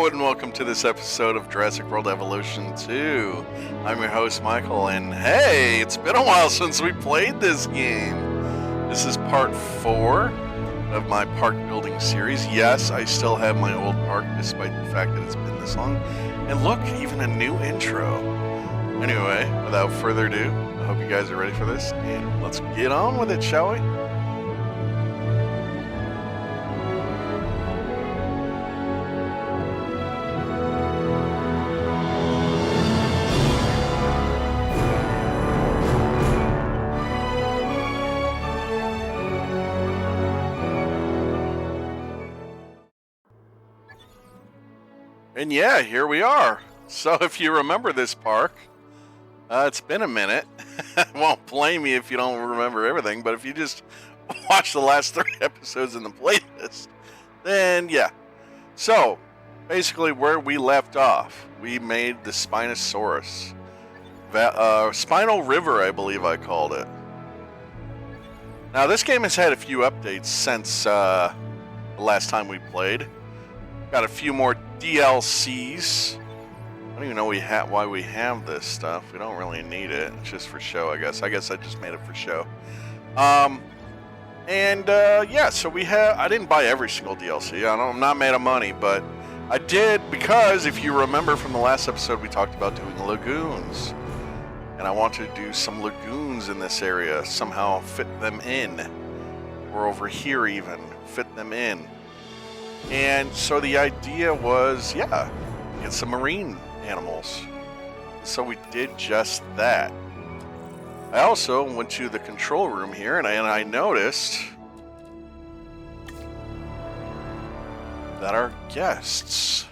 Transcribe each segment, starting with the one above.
Hello and welcome to this episode of Jurassic World Evolution 2. I'm your host Michael, and hey, it's been a while since we played this game. This is part 4 of my park building series. Yes, I still have my old park despite the fact that it's been this long. And look, even a new intro. Anyway, without further ado, I hope you guys are ready for this, and let's get on with it, shall we? And yeah, here we are. So if you remember this park, it's been a minute. I won't blame you if you don't remember everything, but if you just watch the last 3 episodes in the playlist, then yeah. So basically where we left off, we made the Spinosaurus. Spinal River, I believe I called it. Now this game has had a few updates since the last time we played. Got a few more DLCs. I don't even know why we have this stuff. We don't really need it. It's just for show, I guess. I just made it for show. Yeah, so we have... I didn't buy every single DLC. I'm not made of money, but I did because if you remember from the last episode, we talked about doing lagoons. And I wanted to do some lagoons in this area. Somehow fit them in. Or over here even. Fit them in. And so the idea was, yeah, get some marine animals. So we did just that. I also went to the control room here and I noticed that our guests,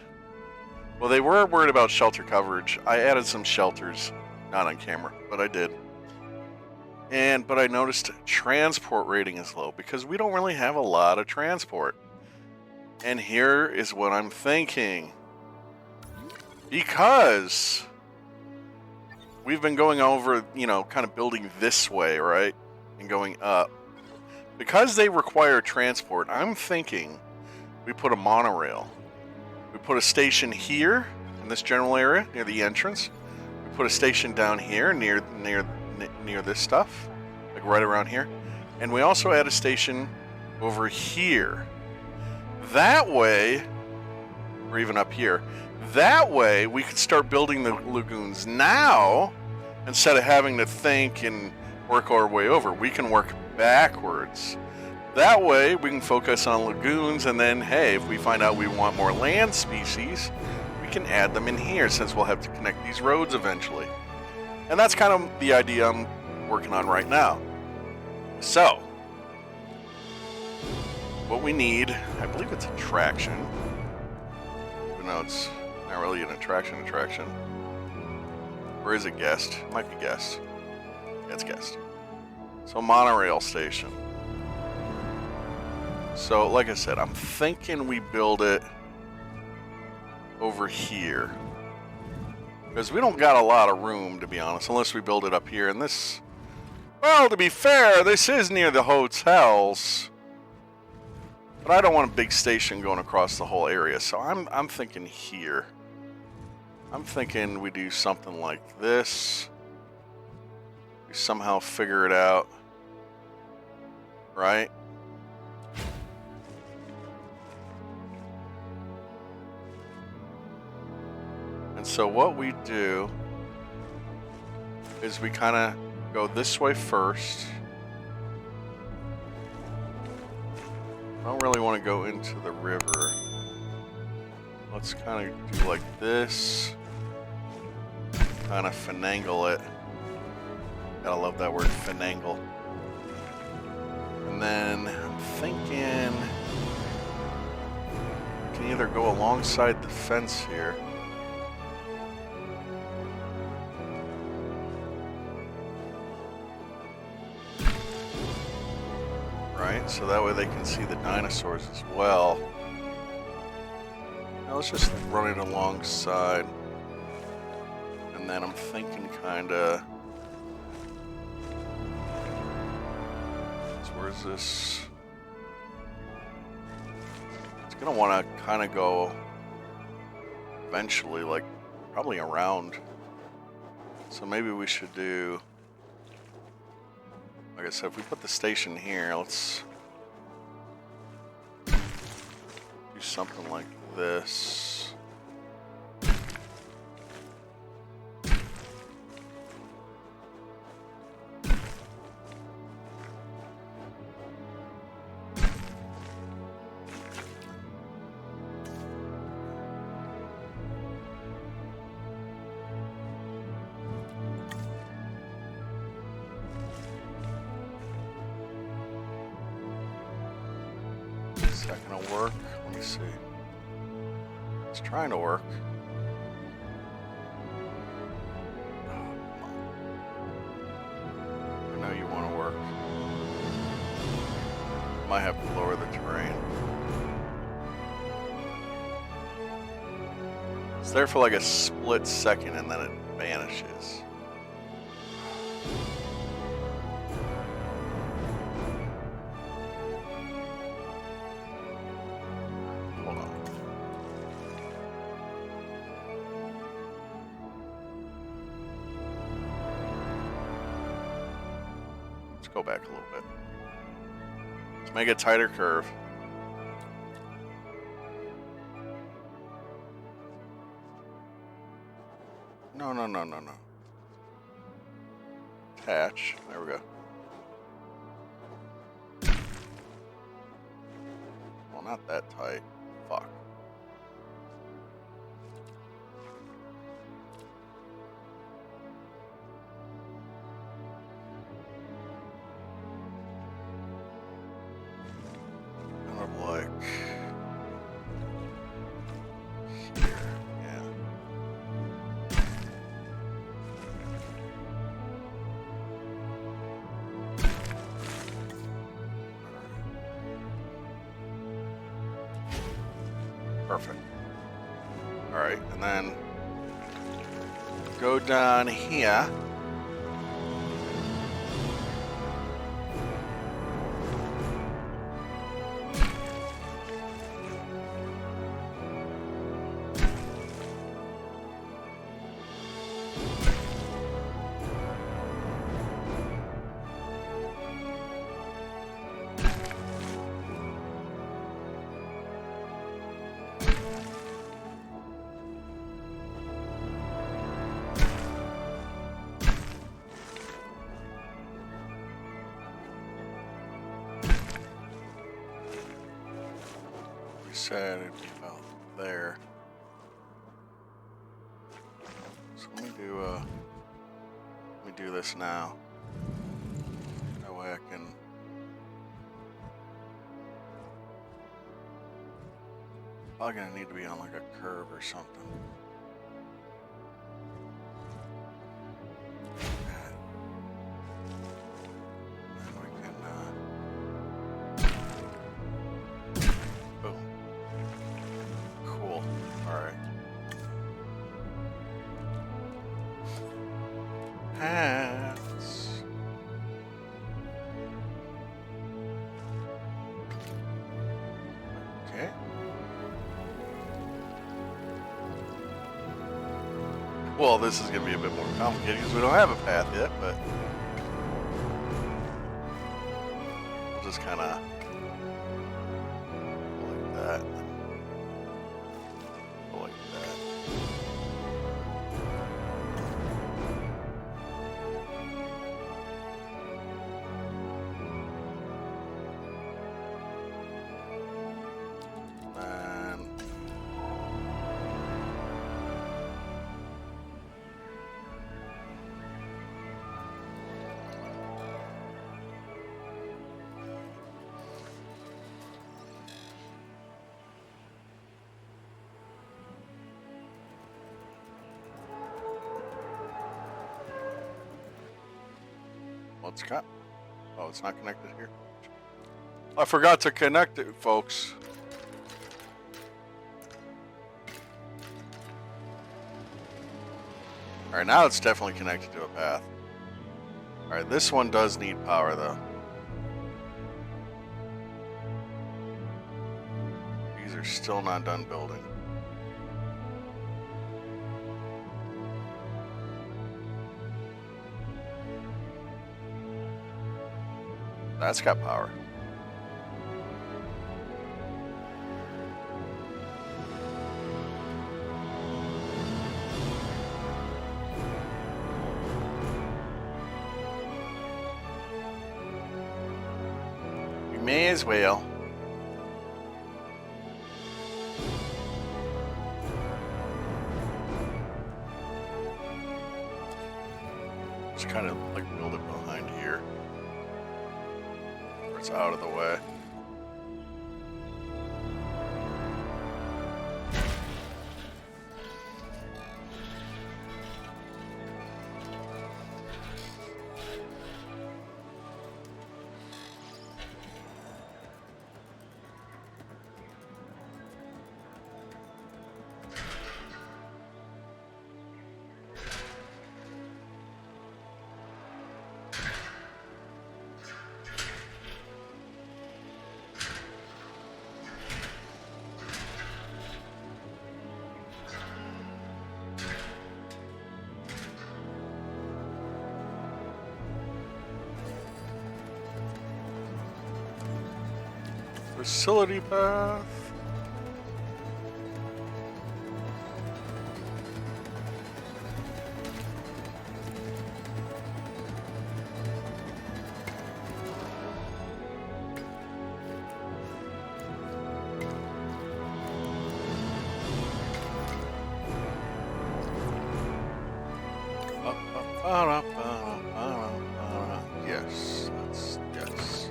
well, they were worried about shelter coverage. I added some shelters, not on camera, but I did. But I noticed transport rating is low because we don't really have a lot of transport. And here is what I'm thinking. Because we've been going over, kind of building this way, right? And going up. Because they require transport, I'm thinking we put a monorail. We put a station here in this general area near the entrance. We put a station down here near this stuff, like right around here. And we also add a station over here. That way, or even up here, that way we could start building the lagoons now instead of having to think and work our way over. We can work backwards. That way we can focus on lagoons, and then, hey, if we find out we want more land species, we can add them in here since we'll have to connect these roads eventually. And that's kind of the idea I'm working on right now. So, what we need, I believe it's attraction. But no, it's not really an attraction. Or is it guest? It might be guest. Yeah, it's guest. So monorail station. So like I said, I'm thinking we build it over here. Because we don't got a lot of room, to be honest, unless we build it up here. And this, well, to be fair, this is near the hotels. But I don't want a big station going across the whole area, so I'm thinking here. I'm thinking we do something like this. We somehow figure it out. Right? And so what we do is we kind of go this way first. I don't really want to go into the river. Let's kind of do like this. Kind of finagle it. Gotta love that word, finagle. And then I'm thinking we can either go alongside the fence here. Right, so that way they can see the dinosaurs as well. Now let's just run it alongside. And then I'm thinking kinda... So where's this? It's gonna wanna kinda go eventually, like probably around. So maybe we should do, like I said, if we put the station here, let's do something like this. Is that gonna work? Let me see. It's trying to work. Oh, come on. I know you want to work. Might have to lower the terrain. It's there for like a split second and then it vanishes. Go back a little bit. Let's make a tighter curve. No. Attach. There we go. Well, not that tight. Fuck. Perfect. All right, and then go down here. Said it'd be about there. So let me do this now. That way I can probably gonna need to be on like a curve or something. Okay. Well, this is going to be a bit more complicated because we don't have a path yet, but we'll just kind of like that. Like that. What's got? Oh, it's not connected here. I forgot to connect it, folks. Alright, now it's definitely connected to a path. Alright, this one does need power, though. These are still not done building. That's got power. We may as well. Just kind of like build it behind here. Where it's out of the way. Facility path. Yes, that's yes.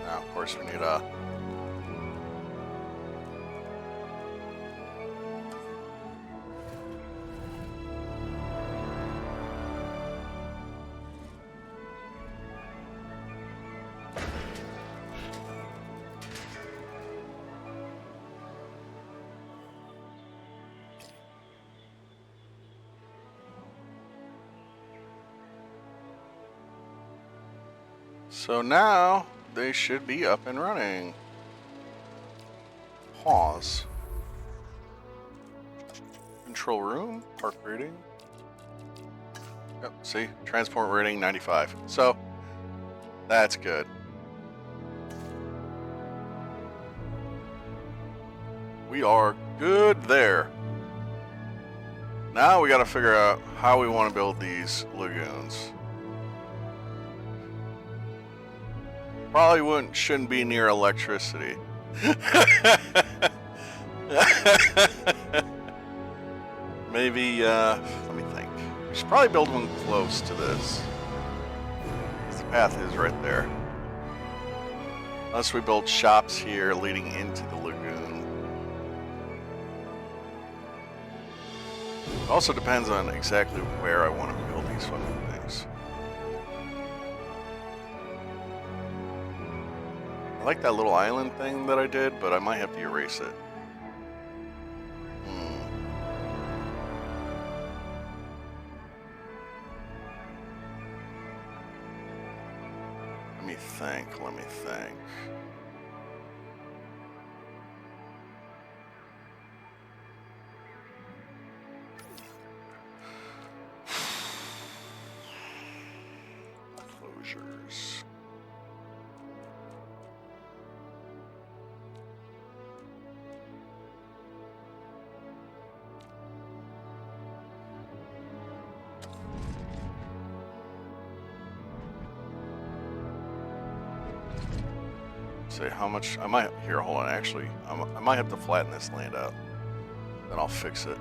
Now, of course, we need a. So now they should be up and running. Pause. Control room, park rating. Yep, see, transport rating 95. So that's good. We are good there. Now we got to figure out how we want to build these lagoons. Probably shouldn't be near electricity. Maybe, let me think. We should probably build one close to this. The path is right there. Unless we build shops here leading into the lagoon. It also depends on exactly where I want to build these fucking things. I like that little island thing that I did, but I might have to erase it. Let me think. Closures. Say how much I might here. Hold on, actually, I might have to flatten this land out. Then I'll fix it.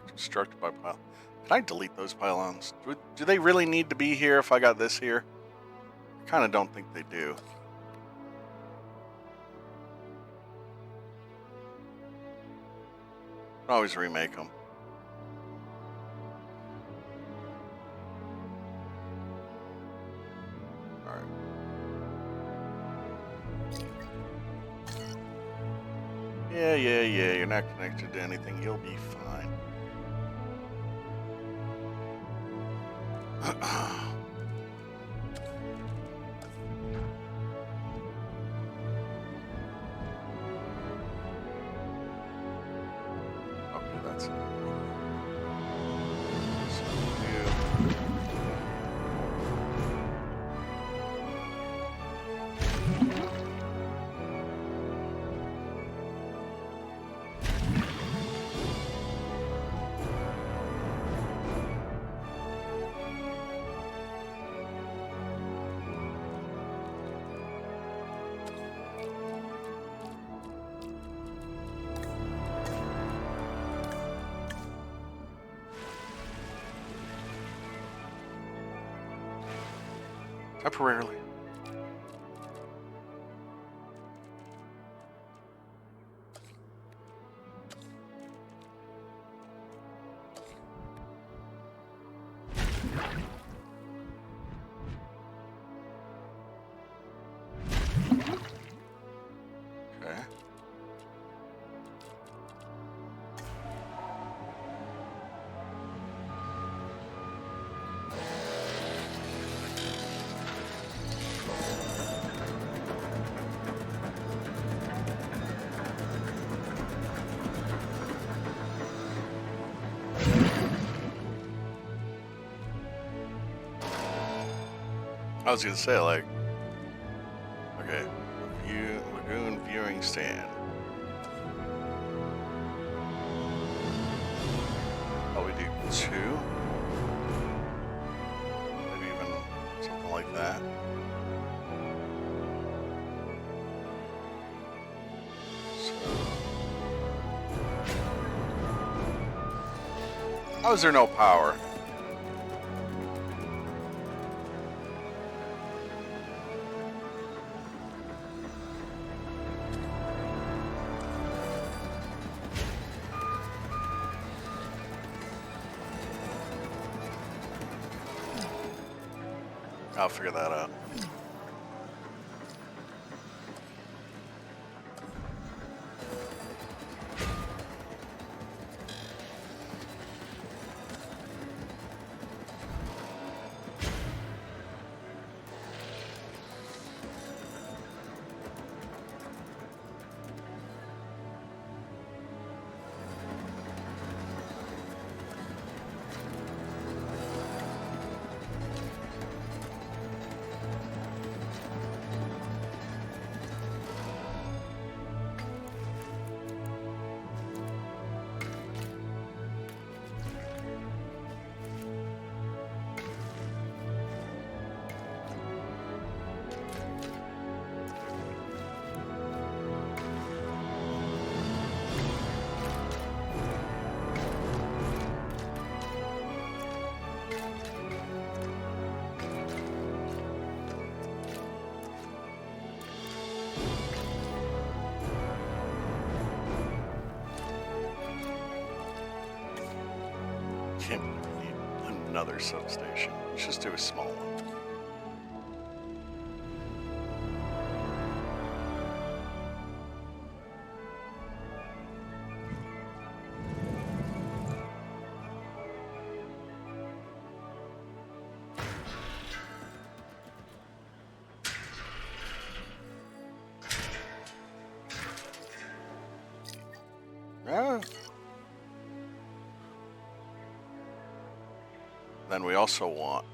constructed by pylons. Can I delete those pylons? Do they really need to be here if I got this here? I kind of don't think they do. Always remake them. Alright. Yeah, you're not connected to anything, you'll be fine. Okay, that's it. Temporarily. Okay. I was gonna say, like, okay, Lagoon viewing stand. Oh, we do 2? Maybe even something like that. So, how is there no power? I'll figure that out. Can't believe we need another substation. Let's just do a small one. Yeah. Then we also want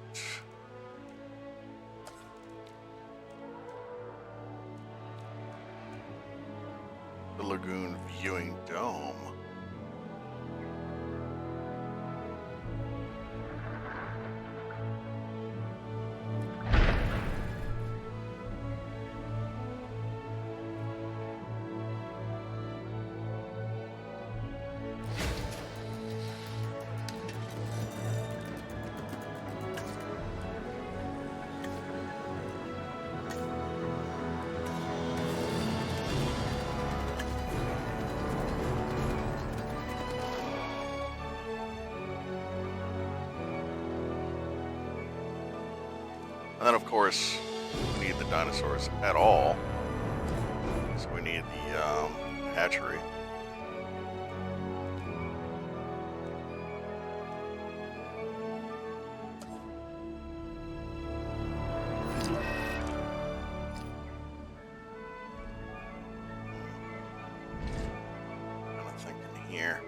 the Lagoon viewing dome. And then, of course, we need the dinosaurs at all. So we need the hatchery. Here.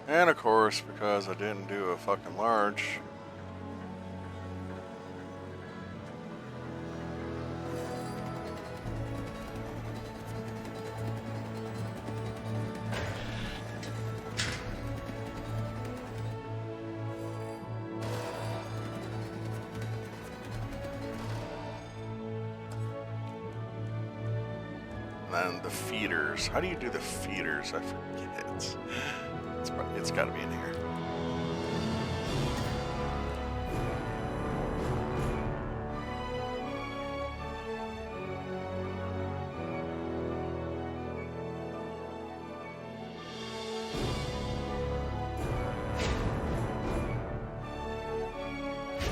And of course, because I didn't do a fucking large, and then the feeders. How do you do the feeders? I forget. It's got to be in here.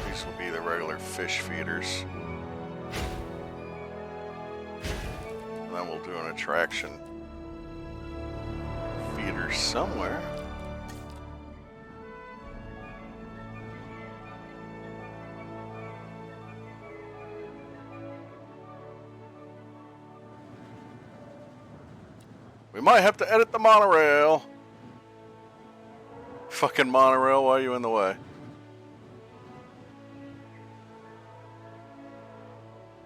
These will be the regular fish feeders. And then we'll do an attraction feeder somewhere. We might have to edit the monorail. Fucking monorail, why are you in the way?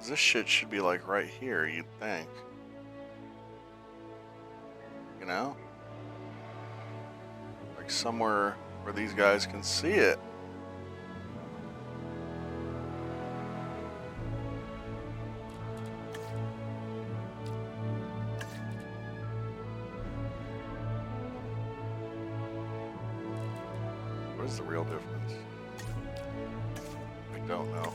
This shit should be like right here, you'd think. You know? Like somewhere where these guys can see it. What is the real difference? I don't know.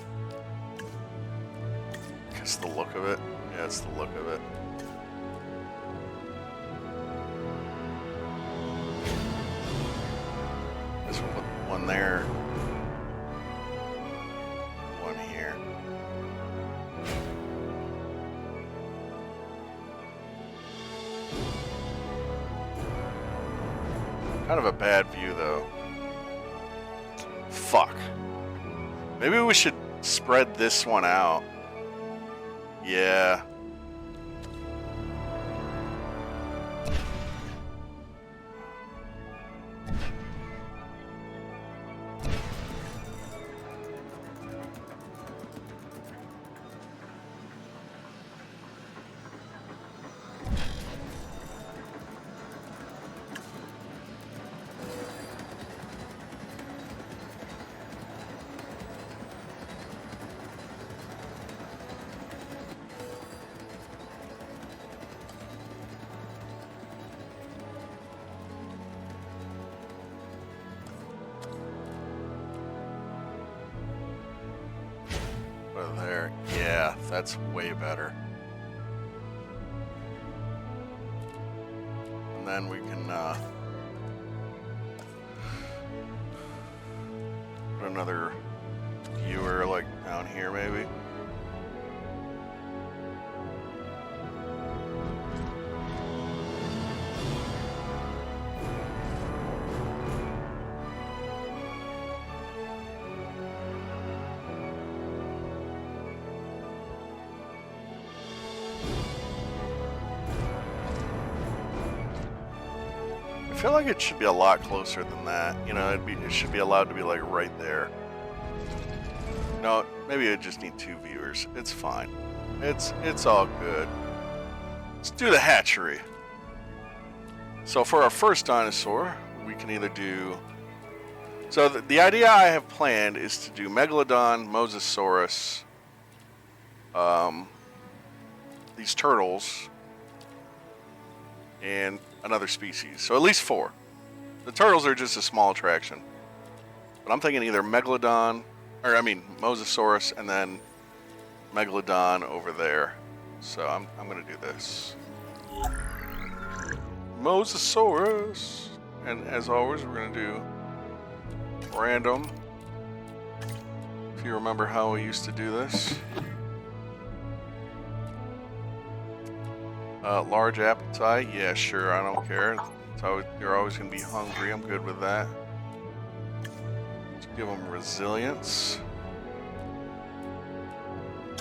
It's the look of it. Yeah, it's the look of it. This will put one there. One here. Kind of a bad view, though. Fuck. Maybe we should spread this one out. Yeah. There. Yeah, that's way better. And then we can put another viewer like down here maybe. I feel like it should be a lot closer than that. You know, it should be allowed to be like right there. No, maybe I just need 2 viewers. It's fine. It's all good. Let's do the hatchery. So for our first dinosaur, we can either do... So the idea I have planned is to do Megalodon, Mosasaurus, these turtles, and another species. So at least 4. The turtles are just a small attraction. But I'm thinking either Megalodon, or I mean Mosasaurus, and then Megalodon over there. So I'm gonna do this. Mosasaurus. And as always, we're gonna do random. If you remember how we used to do this. Large appetite, yeah, sure, I don't care. So you're always gonna be hungry. I'm good with that. Let's give them resilience.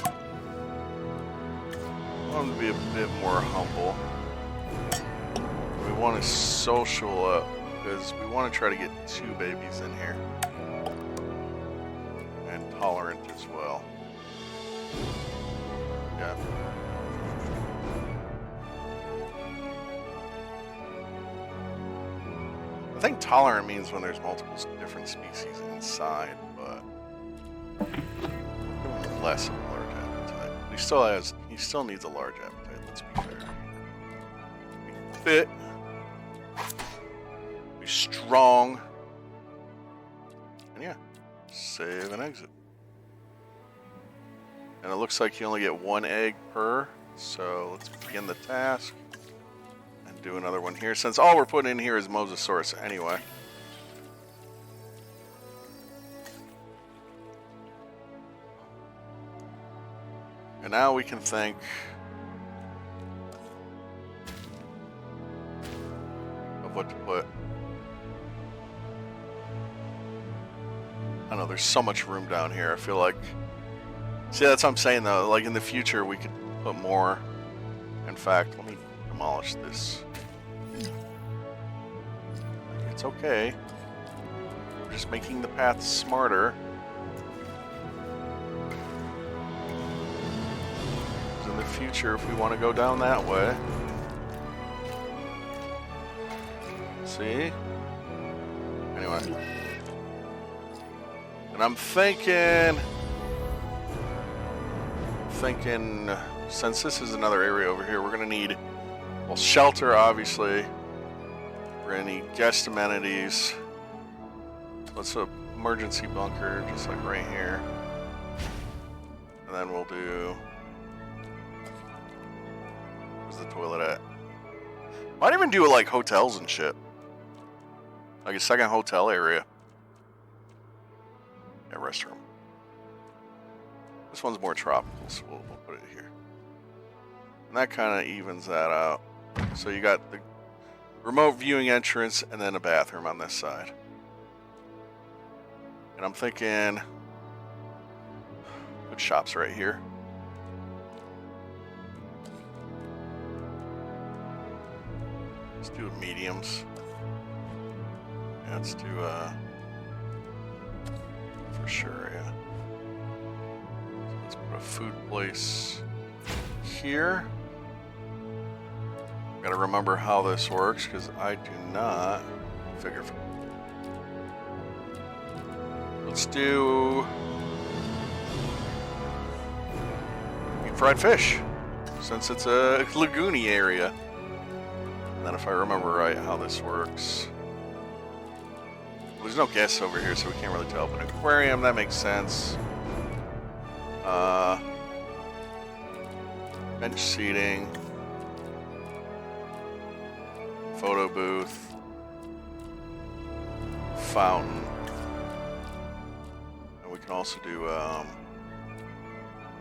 I want them to be a bit more humble. We want to social up because we want to try to get 2 babies in here. And tolerant as well. Yeah. I think tolerant means when there's multiple different species inside, but less of a large appetite. He still needs a large appetite, let's be fair. Be fit. Be strong. And yeah, save and exit. And it looks like you only get 1 egg per, so let's begin the task. Do another one here, since all we're putting in here is Mosasaurus anyway. And now we can think of what to put. I know there's so much room down here. I feel like, see, that's what I'm saying though, like in the future we could put more. In fact, let me demolish this. It's okay. We're just making the path smarter. In the future, if we want to go down that way. See? Anyway. And I'm thinking, since this is another area over here, we're going to need, well, shelter, obviously. We're going to need guest amenities. Let's do an emergency bunker, just like right here. And then we'll do... Where's the toilet at? Might even do it like hotels and shit. Like a second hotel area. Yeah, restroom. This one's more tropical, so we'll put it here. And that kind of evens that out. So you got the remote viewing entrance and then a bathroom on this side. And I'm thinking, put shops right here. Let's do mediums. Yeah, let's do for sure, yeah. So let's put a food place here. Gotta remember how this works because I do not figure. Let's do deep fried fish since it's a lagoony area. And then if I remember right how this works. Well, there's no guests over here, so we can't really tell. But an aquarium, that makes sense. Bench seating. Photo booth. Fountain. And we can also do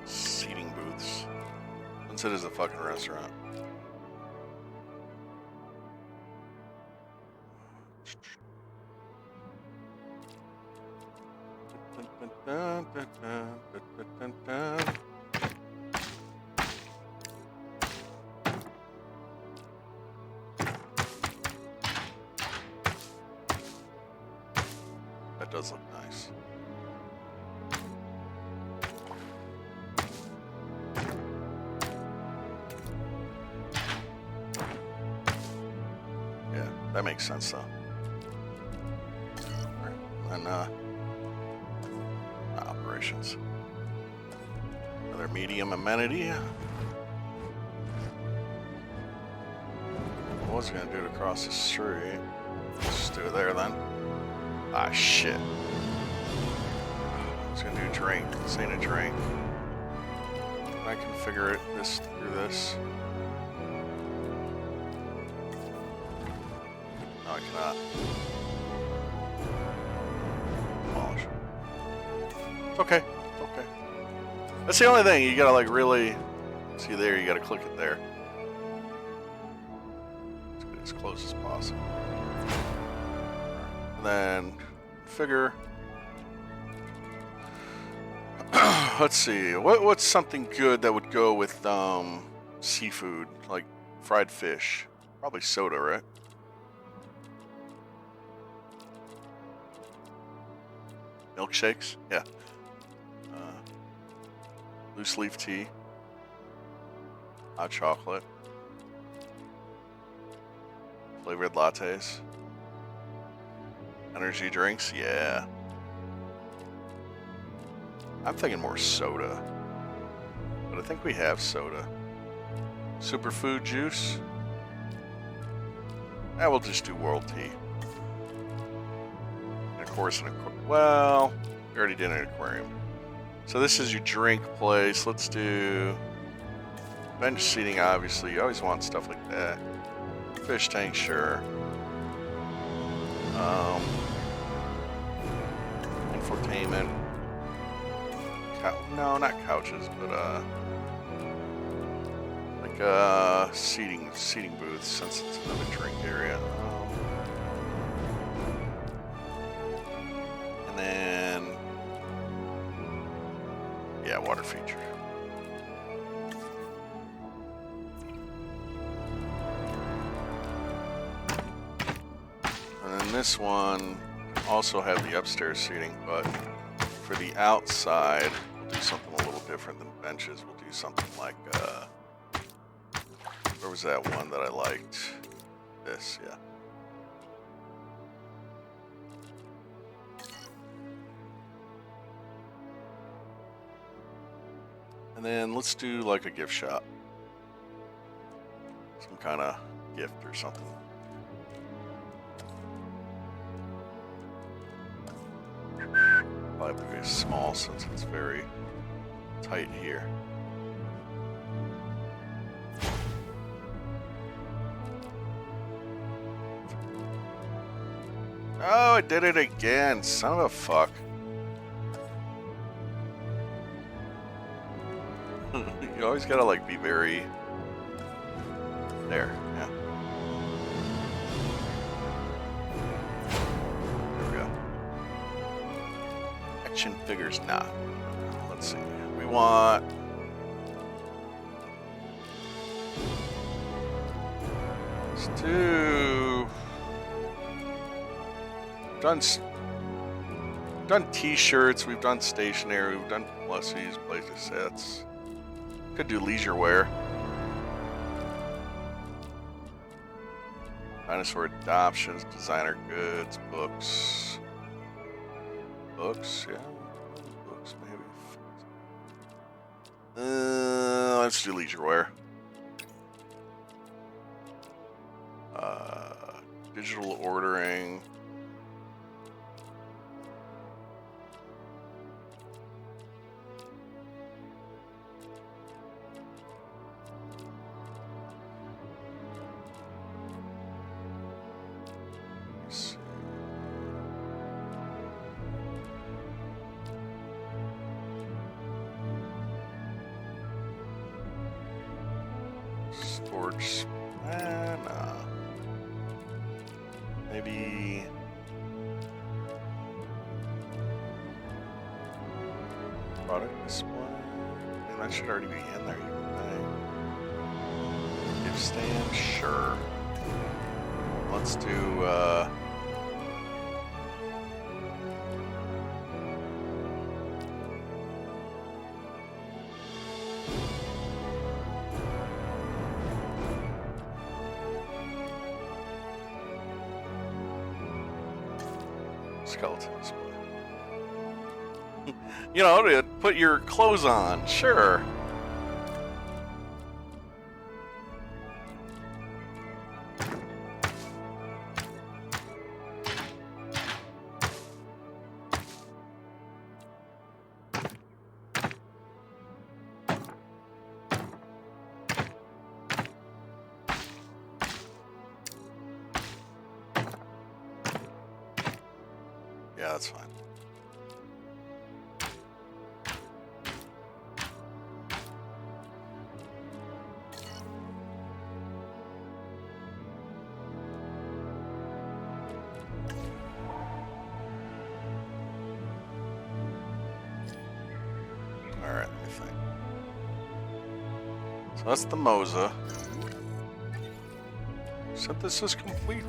seating booths. Since it is a fucking restaurant. That does look nice. Yeah, that makes sense though. And operations. Another medium amenity. I was gonna do it across the street. Let's just do it there then. Ah, shit. I was gonna do a drink. This ain't a drink. Can I configure it through this? No, I cannot. Demolish. It's okay. It's okay. That's the only thing. You gotta like really see there. You gotta click it there. Let's get as close as possible. And then figure. Let's see. What's something good that would go with seafood, like fried fish? Probably soda, right? Milkshakes? Yeah. Loose leaf tea. Hot chocolate. Flavored lattes. Energy drinks? Yeah. I'm thinking more soda. But I think we have soda. Superfood juice? We'll just do world tea. And of course, well, we already did an aquarium. So this is your drink place. Let's do bench seating, obviously. You always want stuff like that. Fish tank, sure. Infotainment. No, not couches, but like seating booths, since it's another drink area. And then yeah, water feature. And then this one also have the upstairs seating, but for the outside, we'll do something a little different than benches. We'll do something like, where was that one that I liked? This, yeah. And then let's do like a gift shop. Some kind of gift or something. Probably very small since it's very tight here. Oh, I did it again. Son of a fuck. You always gotta like be very there, yeah. There we go. Action figures, nah. Let's see. We want let's do done t-shirts, we've done stationery, we've done plushies, play sets. Could do leisure wear. Dinosaur adoptions, designer goods, books. Books, yeah. Books, maybe. Let's do leisure wear. Digital ordering. Storage. Nah. Maybe. Product display. I mean, that should already be in there, you would think. Gift stand, sure. Let's do, skeleton display. You know, to put your clothes on, sure. Yeah, that's fine. Alright, let me think. So that's the Mosa. Synthesis complete.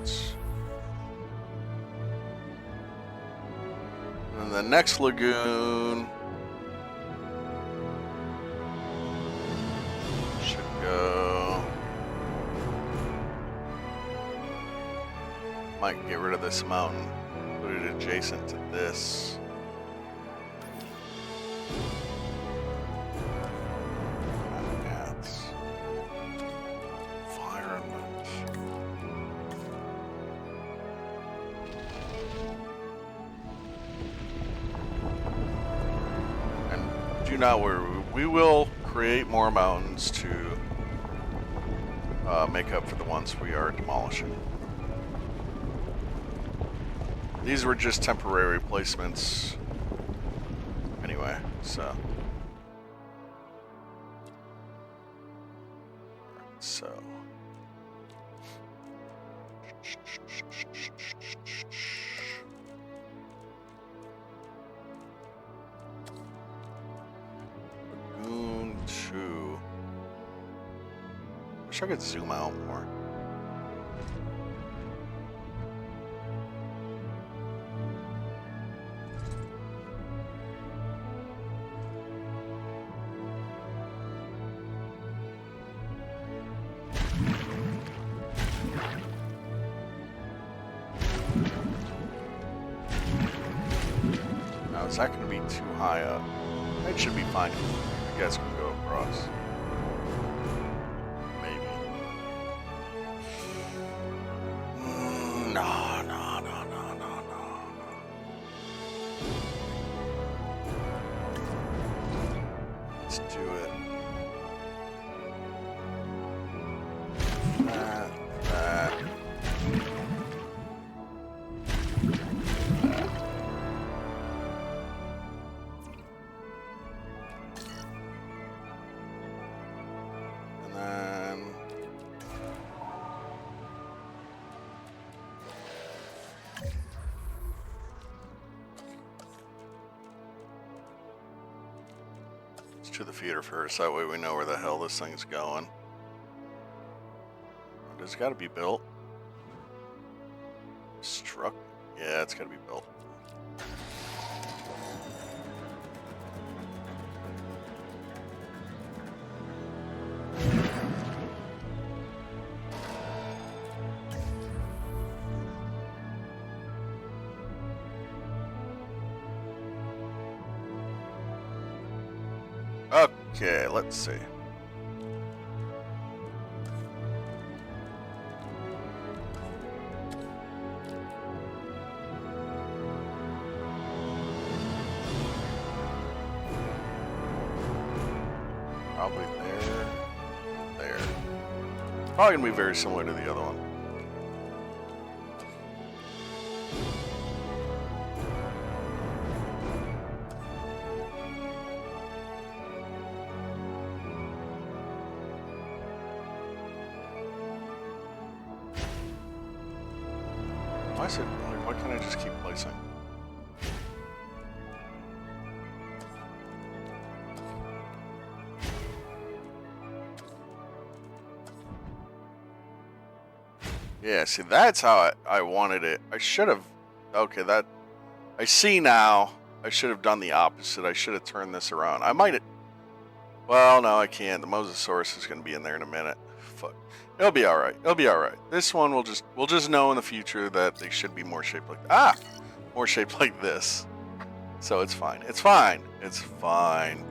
And the next lagoon should go. Might get rid of this mountain, put it adjacent to this. Not where we will create more mountains to make up for the ones we are demolishing. These were just temporary placements anyway, so. I could zoom out more. Now, is that going to be too high up? That should be fine. You guys can go across. To the feeder first, that way we know where the hell this thing's going. It's got to be built. Struck? Yeah, it's got to be built. Okay, let's see. Probably there. Probably gonna be very similar to the other one. Why can't I just keep placing? Yeah, see, that's how I wanted it. I should have... Okay, that... I see now. I should have done the opposite. I should have turned this around. I might have... Well, no, I can't. The Mosasaurus is going to be in there in a minute. Fuck. It'll be alright. It'll be alright. This one, we'll just know in the future that they should be more shaped like... Ah! More shaped like this. So it's fine. It's fine. It's fine.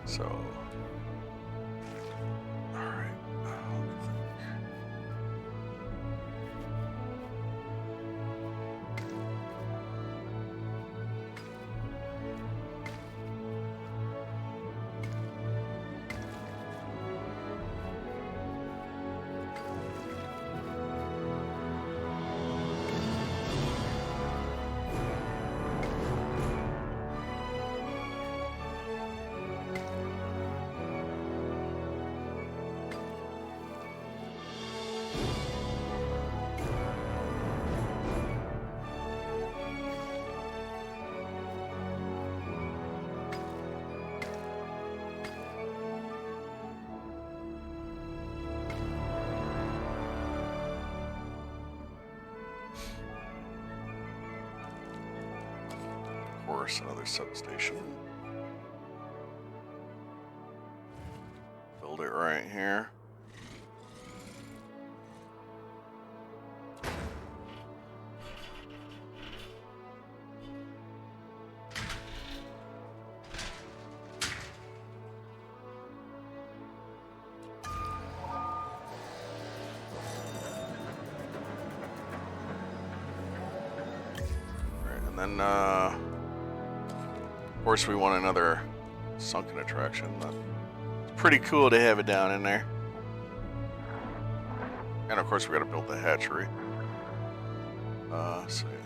So... course, another substation. Build it right here. And then, of course, we want another sunken attraction. It's pretty cool to have it down in there. And of course, we got to build the hatchery. So yeah.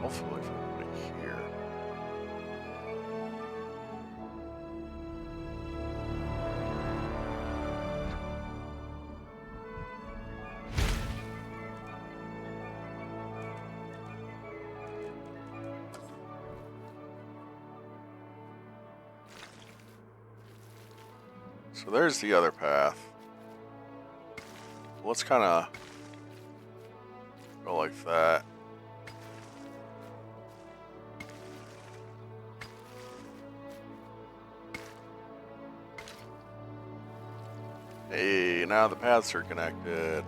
Hopefully, if I put it here. So there's the other path. Let's kind of go like that. Hey, now the paths are connected.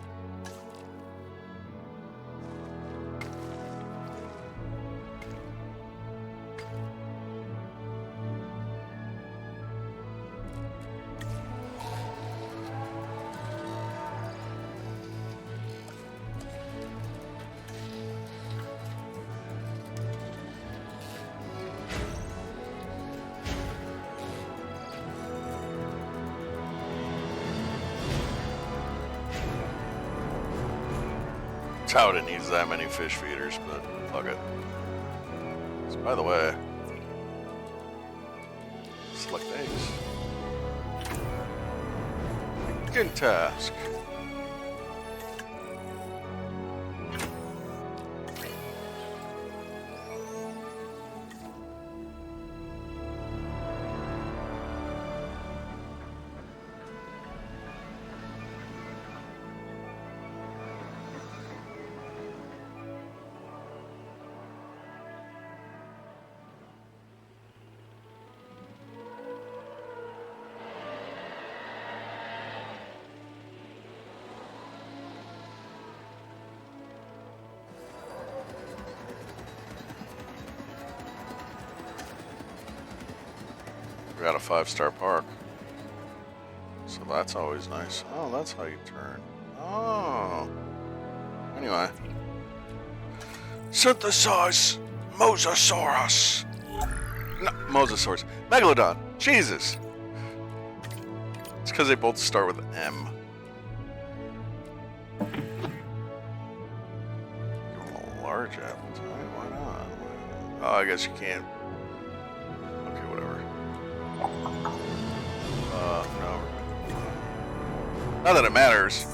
Doubt it needs that many fish feeders, but fuck it. So, by the way, select eggs. Good task. We got a 5-star park. So that's always nice. Oh, that's how you turn. Oh. Anyway. Synthesize Mosasaurus. No, Mosasaurus. Megalodon. Jesus. It's because they both start with M. Give them a large appetite. Why not? Oh, I guess you can't. Okay, whatever. No. Not that it matters.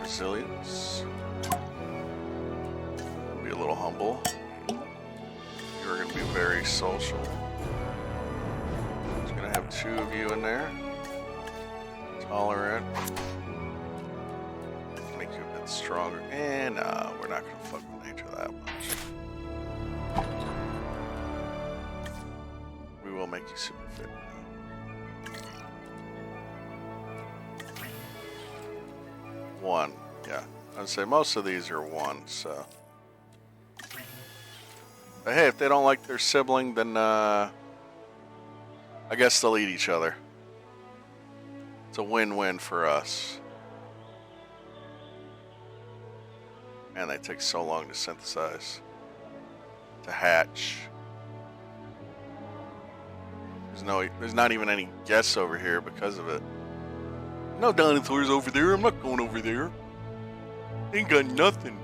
Resilience. Be a little humble. You're going to be very social. Just going to have 2 of you in there. Tolerant. Make you a bit stronger. And we're not going to fuck with nature that much. We will make you super fit. One, yeah. I'd say most of these are 1, so. But hey, if they don't like their sibling, then I guess they'll eat each other. It's a win-win for us. Man, they take so long to synthesize, to hatch. There's not even any guests over here because of it. No dinosaurs over there. I'm not going over there. Ain't got nothing.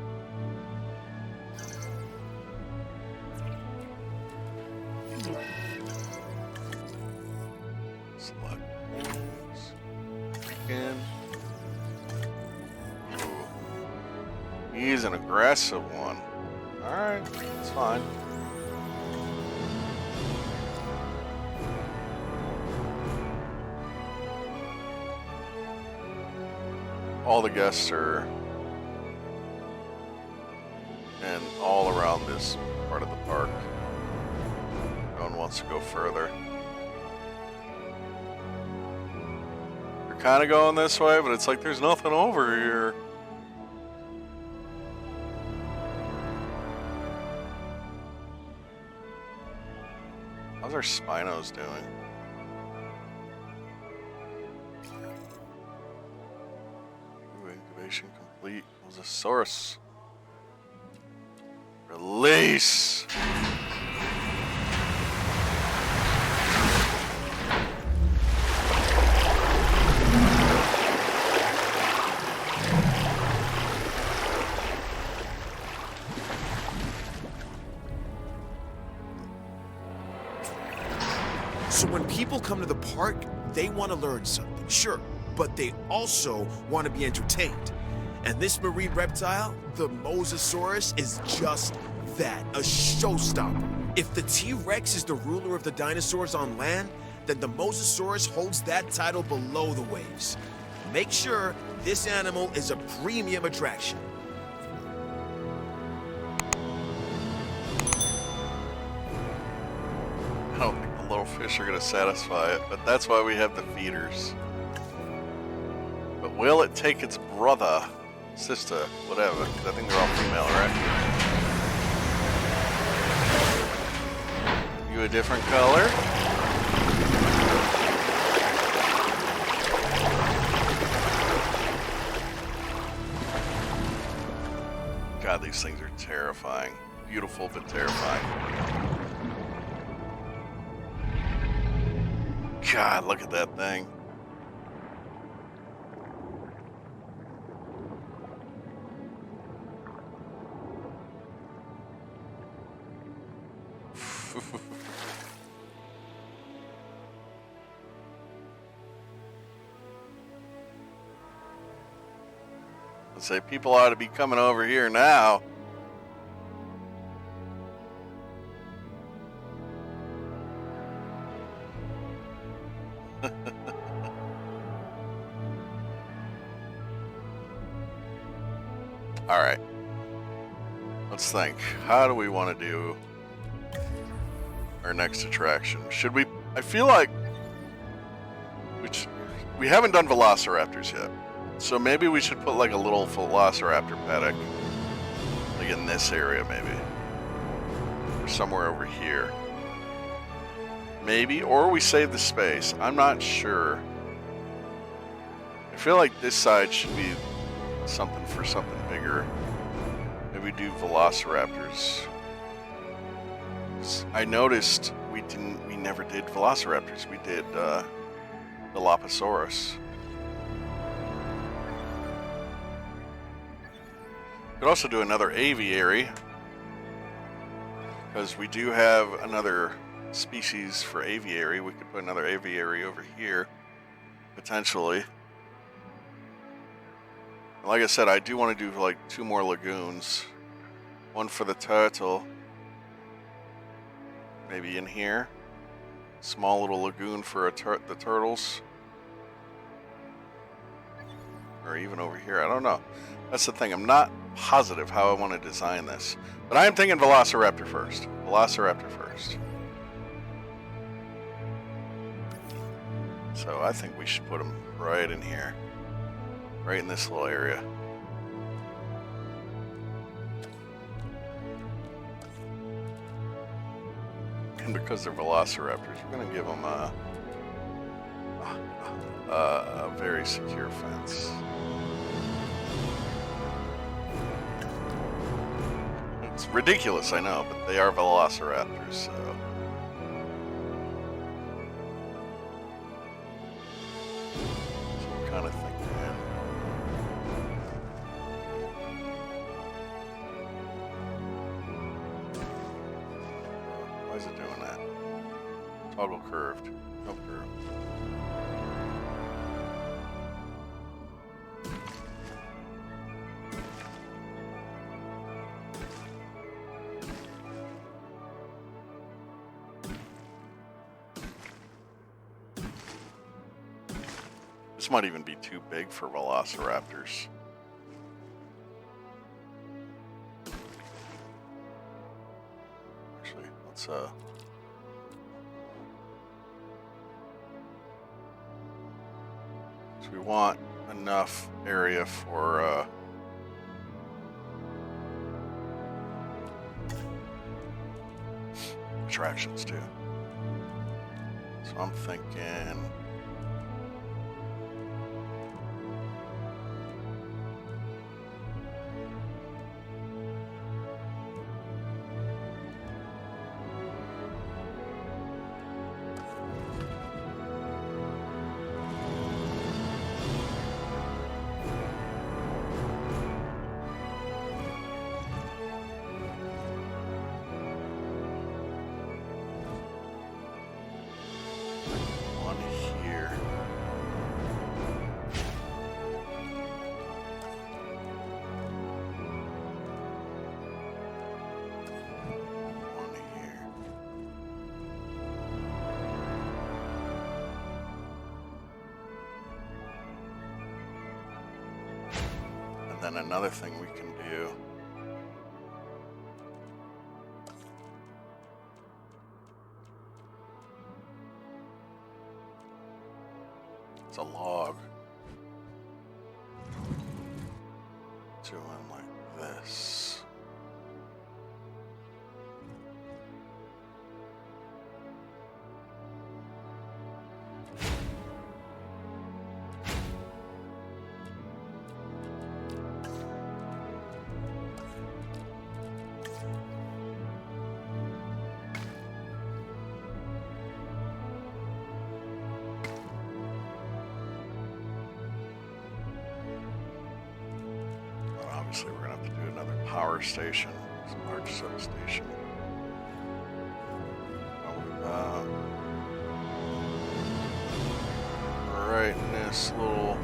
He's an aggressive one. Alright, that's fine. All the guests are and all around this part of the park. No one wants to go further. They're kind of going this way, but it's like there's nothing over here. How's our Spinos doing? Ooh, incubation complete. Mosasaurus. Release! So when people come to the park, they want to learn something, sure, but they also want to be entertained. And this marine reptile, the Mosasaurus, is just that, a showstopper. If the T-Rex is the ruler of the dinosaurs on land, then the Mosasaurus holds that title below the waves. Make sure this animal is a premium attraction. I don't think the little fish are going to satisfy it, but that's why we have the feeders. But will it take its brother, sister, whatever? 'Cause I think they're all female, right? You a different color? God, these things are terrifying. Beautiful, but terrifying. God, look at that thing. Let's say people ought to be coming over here now. All right. Let's think. How do we want to do our next attraction? Should we? I feel like we haven't done velociraptors yet. So maybe we should put like a little velociraptor paddock, like in this area maybe. Or somewhere over here. Maybe, or we save the space. I'm not sure. I feel like this side should be something for something bigger. Maybe do velociraptors. I noticed we never did velociraptors. We did the Dilophosaurus. Could also do another aviary, because we do have another species for aviary. We could put another aviary over here, potentially. Like I said, I do want to do like 2 more lagoons. One for the turtle. Maybe in here. Small little lagoon for the turtles. Or even over here. I don't know. That's the thing. I'm not positive how I want to design this. But I am thinking Velociraptor first. Velociraptor first. So I think we should put them right in here. Right in this little area. And because they're velociraptors, we're going to give them a very secure fence. It's ridiculous, I know, but they are velociraptors, so... I'm kind of thinking... Why is it doing that? Toggle curved. No curve. This might even be too big for velociraptors. Actually, let's so we want enough area for attractions too. So I'm thinking one here. One here. And then another thing we can do. It's a log. Doing like this. Obviously, we're gonna have to do another power station, large substation. Right in this little.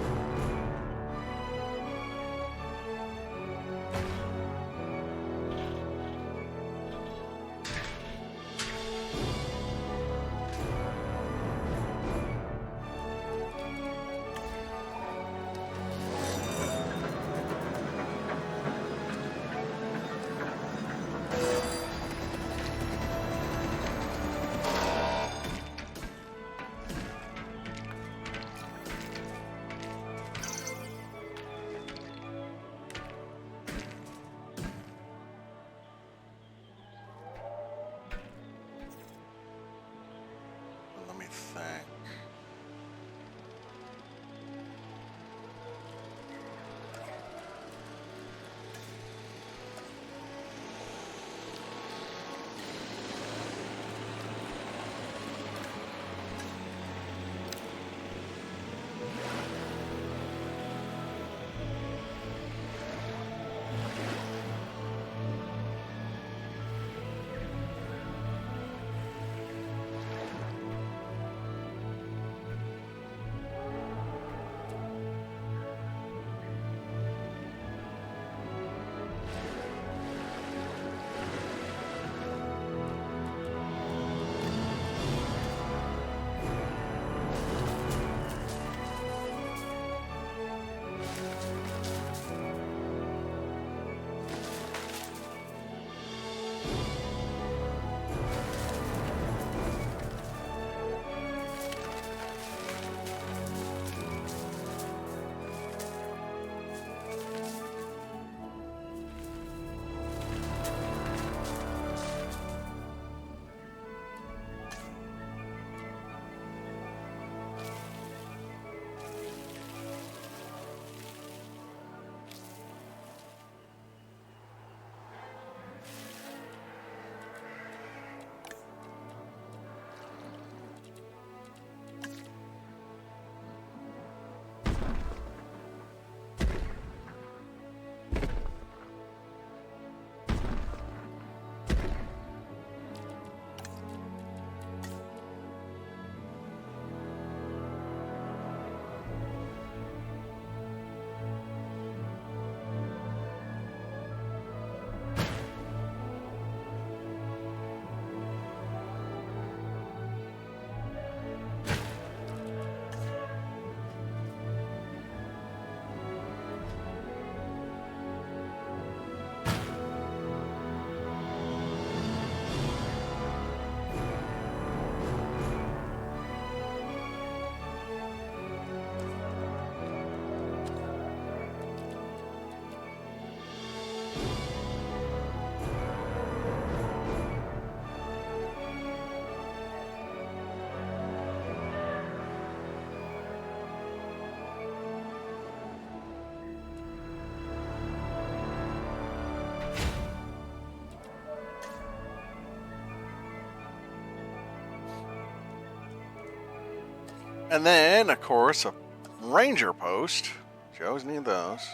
And then, of course, a ranger post. You always need those.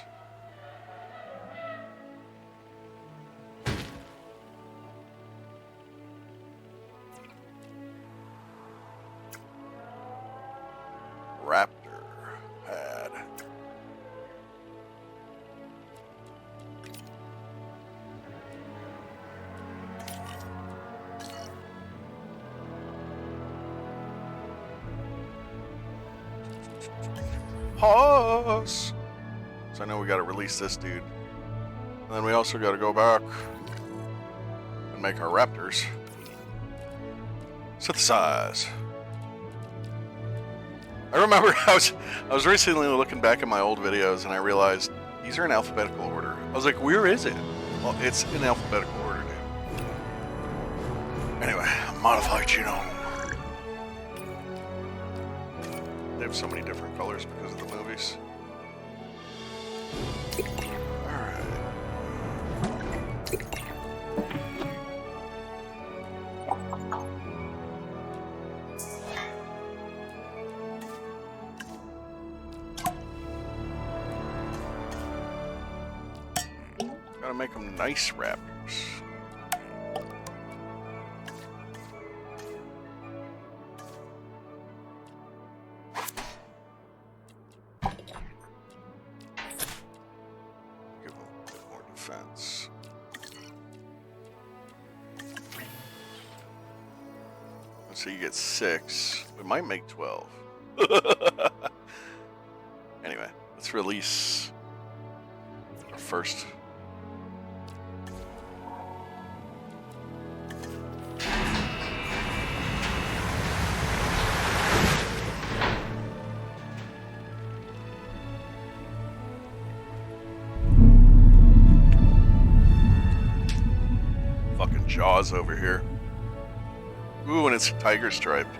Raptor pad. Pause. So I know we got to release this dude. And then we also got to go back and make our raptors. Synthesize. I remember I was recently looking back at my old videos and I realized these are in alphabetical order. I was like, where is it? Well, it's in alphabetical order, dude. Anyway, modified genome. They have so many different colors because of the movies. Alright. Gotta make them nice raptors. Give them a bit more defense. So you get 6. We might make 12. Anyway, let's release our first. Fucking Jaws over here. Ooh, and it's tiger striped.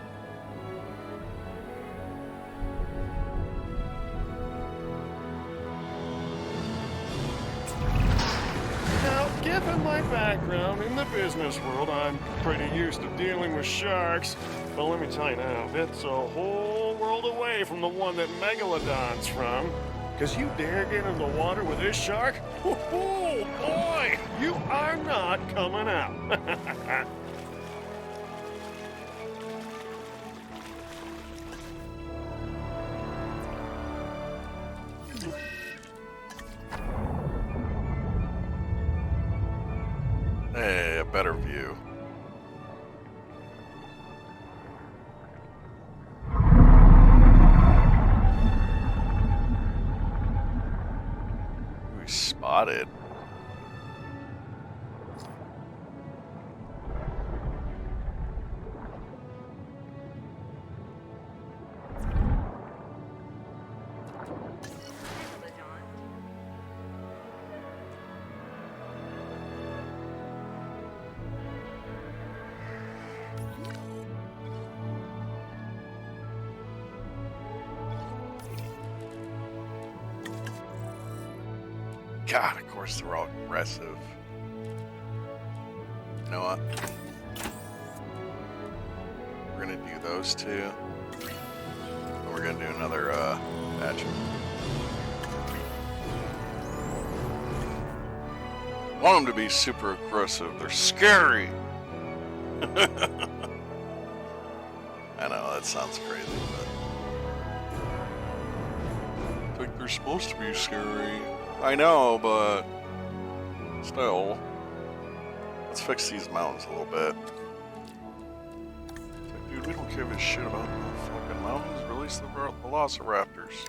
Now, given my background in the business world, I'm pretty used to dealing with sharks. But let me tell you now, it's a whole world away from the one that Megalodon's from. Cause you dare get in the water with this shark? Oh boy, you are not coming out. Hey, a better view. We spotted. God, of course they're all aggressive. You know what? We're gonna do those two. And we're gonna do another batch. Want them to be super aggressive. They're scary. I know that sounds crazy, but I think they're supposed to be scary. I know, but still. Let's fix these mountains a little bit. It's like, dude, we don't give a shit about the fucking mountains. Release the velociraptors.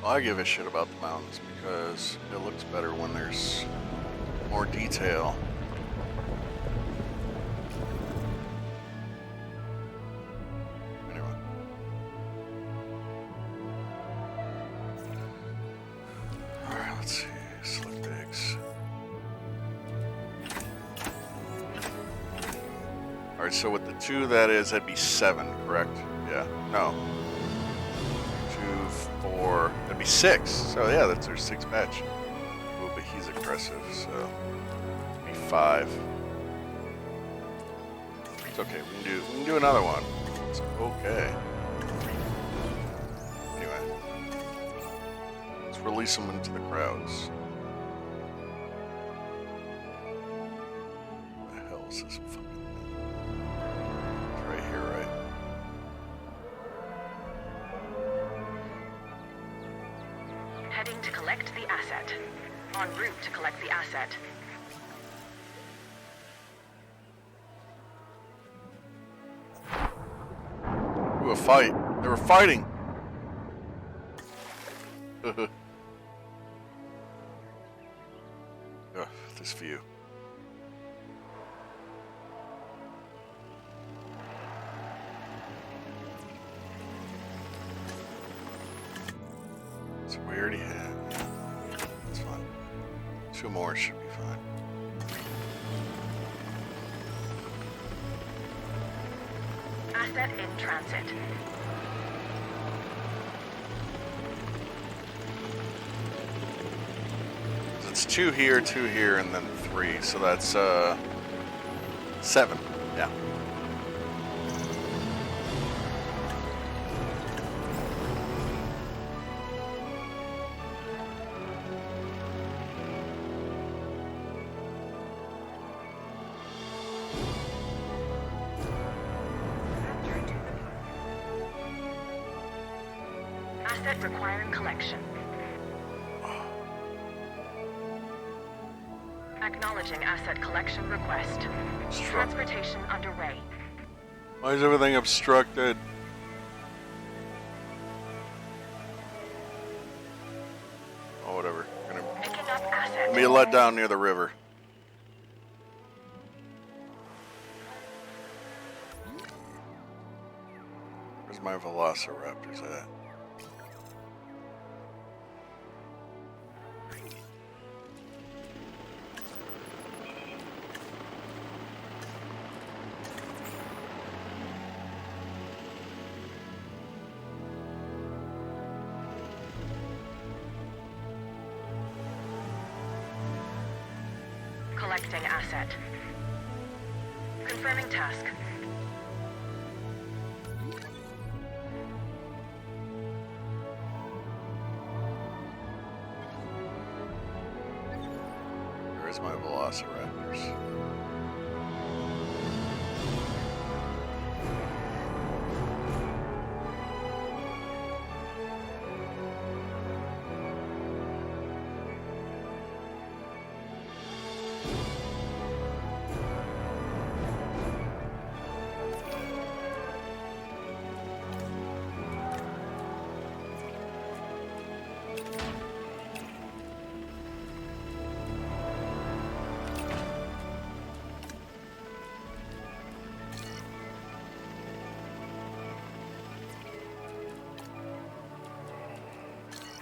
I give a shit about the mountains because it looks better when there's more detail. Anyway. select eggs. Alright, so with the 2 that'd be 7, correct? Yeah. No. 2, 4, that'd be 6. So yeah, that's our 6th batch. Ooh, but he's aggressive, so it'd be 5. It's okay, we can do another one. It's okay. Anyway. Let's release them into the crowds. What the hell is this fucking thing? It's right here, right? Heading to collect the asset. En route to collect the asset. Ooh, a fight. They were fighting. Ugh, this view. So we already have. That's fine. 2 more should be fine. Asset in transit. It's 2 here, 2 here, and then 3. So that's 7. Yeah. Asset requiring collection. Acknowledging asset collection request. Transportation underway. Why is everything obstructed? Oh, whatever. Picking up asset. Be let down near the river. Where's my velociraptors at? Collecting asset. Confirming task. Where's my velociraptors?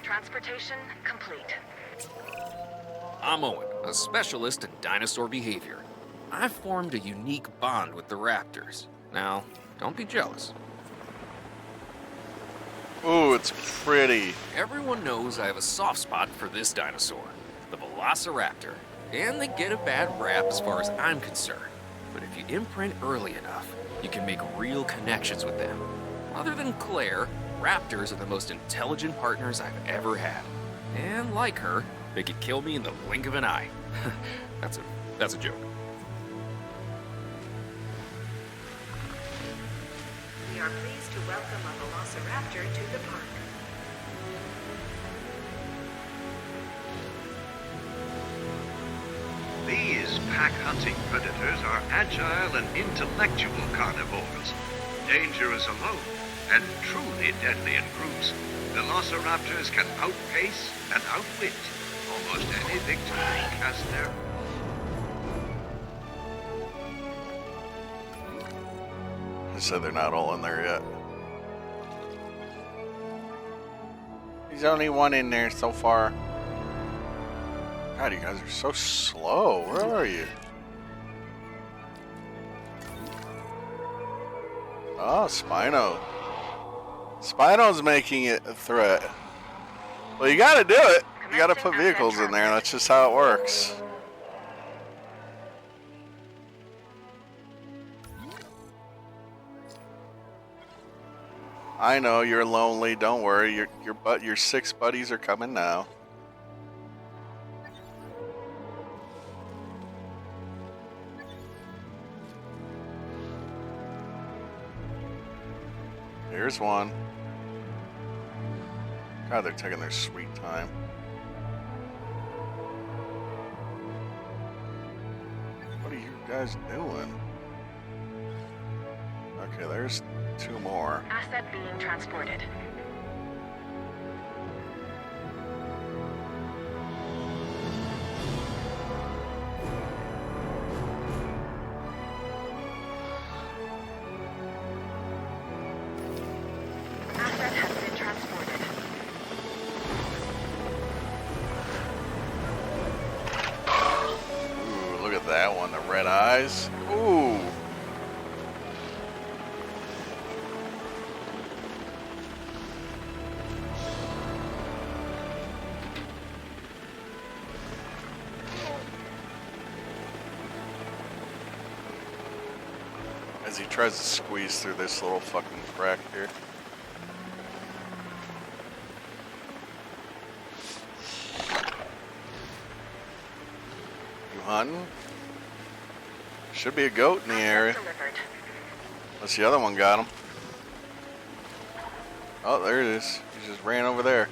Transportation complete. I'm Owen, a specialist in dinosaur behavior. I've formed a unique bond with the raptors. Now, don't be jealous. Ooh, it's pretty. Everyone knows I have a soft spot for this dinosaur, the Velociraptor, and they get a bad rap as far as I'm concerned. But if you imprint early enough, you can make real connections with them. Other than Claire, raptors are the most intelligent partners I've ever had. And like her, they could kill me in the blink of an eye. That's a joke. We are pleased to welcome a Velociraptor to the park. These pack-hunting predators are agile and intellectual carnivores, dangerous alone and truly deadly in groups. Velociraptors can outpace and outwit almost any victim they cast their... I said they're not all in there yet. There's only one in there so far. God, you guys are so slow. Where are you? Oh, Spino. Spino's making it a threat. Well, you gotta do it. You gotta put vehicles in there. That's just how it works. I know you're lonely. Don't worry. Your 6 buddies are coming now. Here's one. God, they're taking their sweet time. What are you guys doing? Okay, there's 2 more. Asset being transported. Asset has been transported. Ooh, look at that one, the red eyes. Ooh. As he tries to squeeze through this little fucking crack here. You hunting? Should be a goat in the area. Delivered. Unless the other one got him. Oh, there it is. He just ran over there.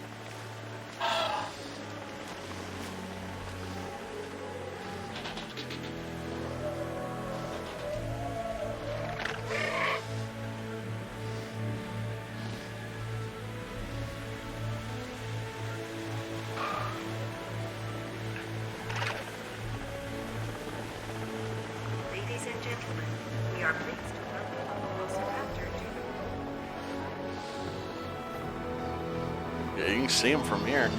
Ladies and gentlemen, we are pleased to welcome a Velociraptor to Yeah, you can see him from here.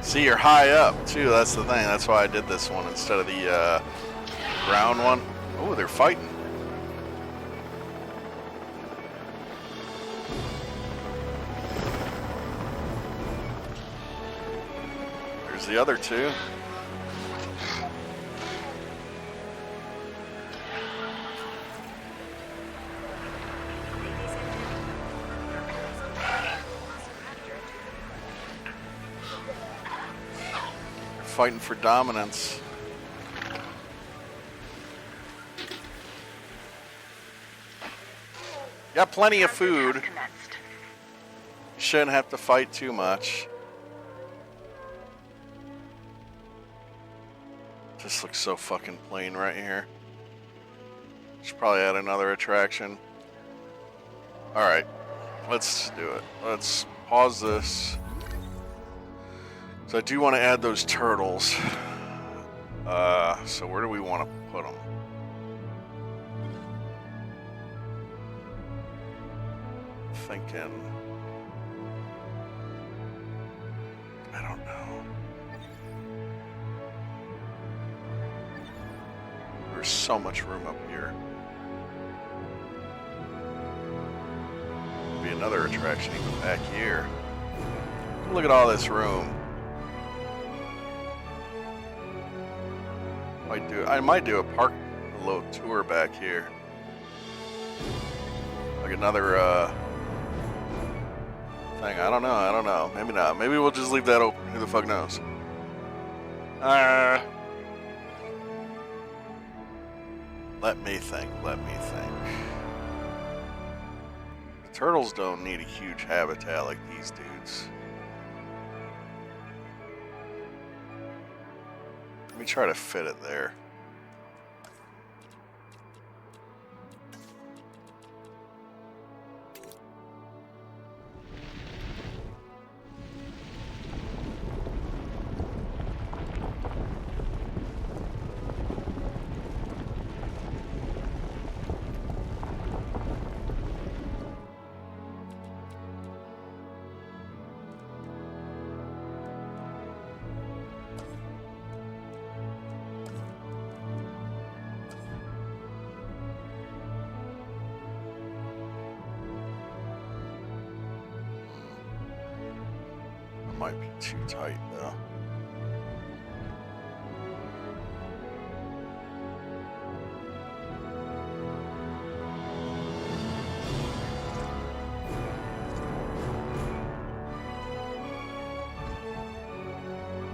See, you're high up, too. That's the thing. That's why I did this one instead of the ground one. Oh, they're fighting. There's the other 2. Ladies and gentlemen, we are pleased to welcome Velociraptor They're fighting for dominance. Got plenty of food. Has commenced. You shouldn't have to fight too much. This looks so fucking plain right here. Should probably add another attraction. Alright, let's do it. Let's pause this. So I do want to add those turtles. So where do we want to put them? Thinking. I don't know. There's so much room up here. Be another attraction even back here. Look at all this room. I might do a little tour back here. Like another thing. I don't know. Maybe not. Maybe we'll just leave that open. Who the fuck knows? Let me think. The turtles don't need a huge habitat like these dudes. Let me try to fit it there. might be too tight though.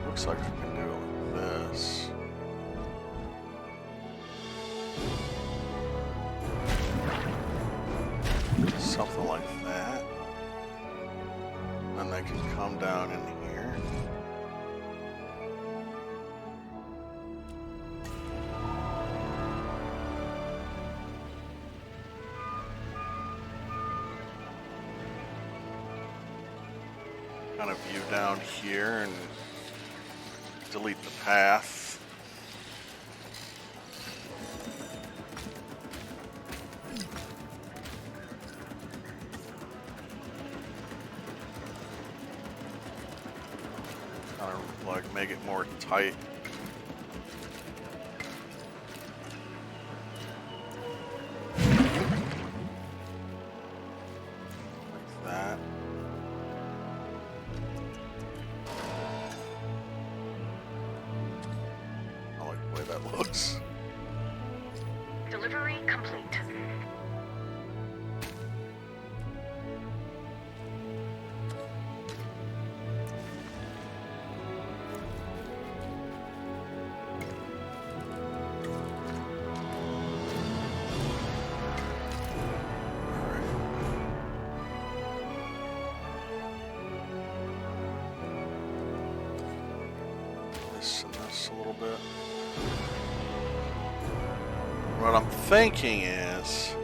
Looks like we can do it with this. Something like that. And they can come down in here. Kind of view down here and delete the path. Kind of like make it more tight. Like that. I like the way that looks. Delivery complete. This and this a little bit. What I'm thinking is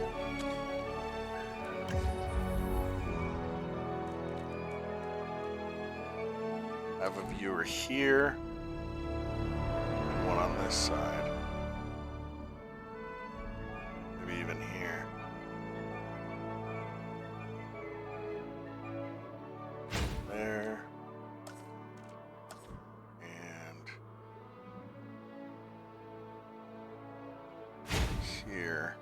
have a viewer here and one on this side. Maybe even here. There. And here.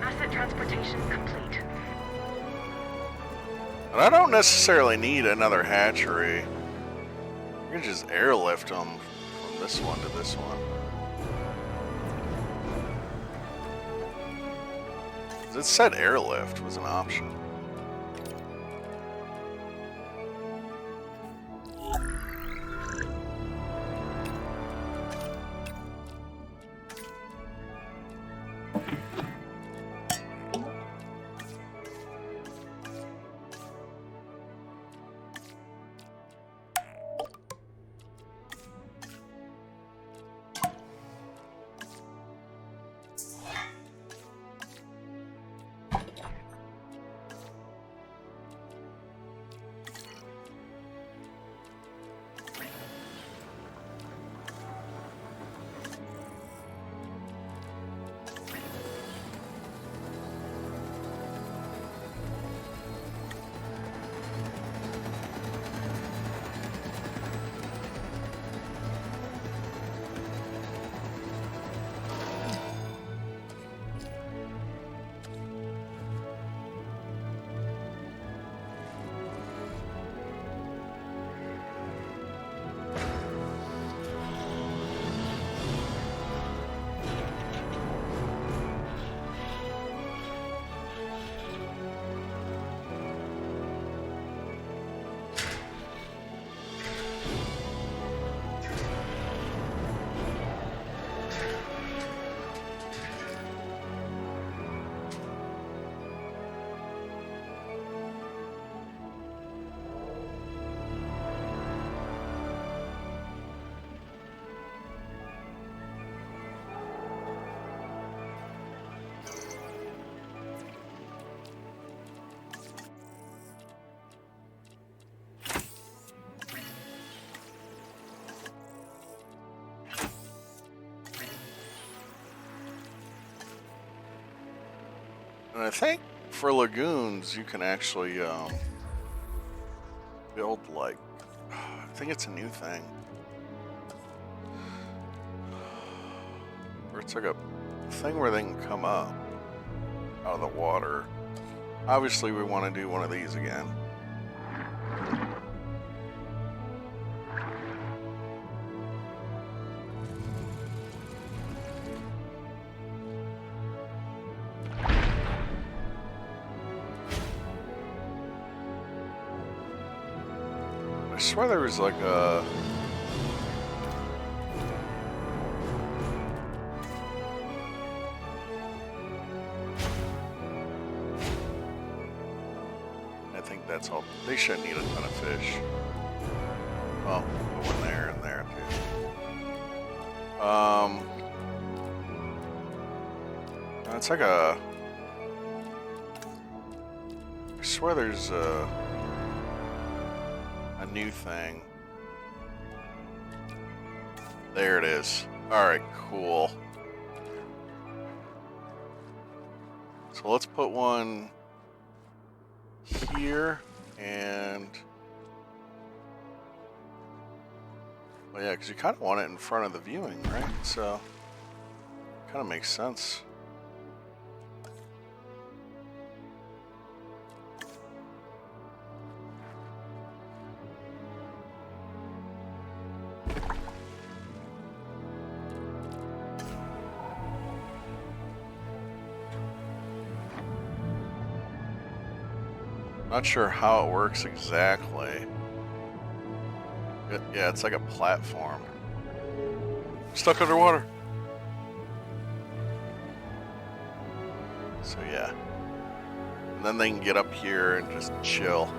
Asset transportation complete. And I don't necessarily need another hatchery. You can just airlift them from this one to this one. 'Cause it said airlift was an option. And I think for lagoons, you can actually build like, I think it's a new thing. Where it's like a thing where they can come up out of the water. Obviously, we want to do one of these again. I swear there was like a... I think that's all. They shouldn't need a ton of fish. Oh, put one there and there too. It's like a... I swear there's a new thing. There it is. Alright, cool. So let's put one here and... Well, yeah, because you kind of want it in front of the viewing, right? So, kind of makes sense. Not sure how it works exactly. Yeah, it's like a platform. Stuck underwater. So yeah. And then they can get up here and just chill.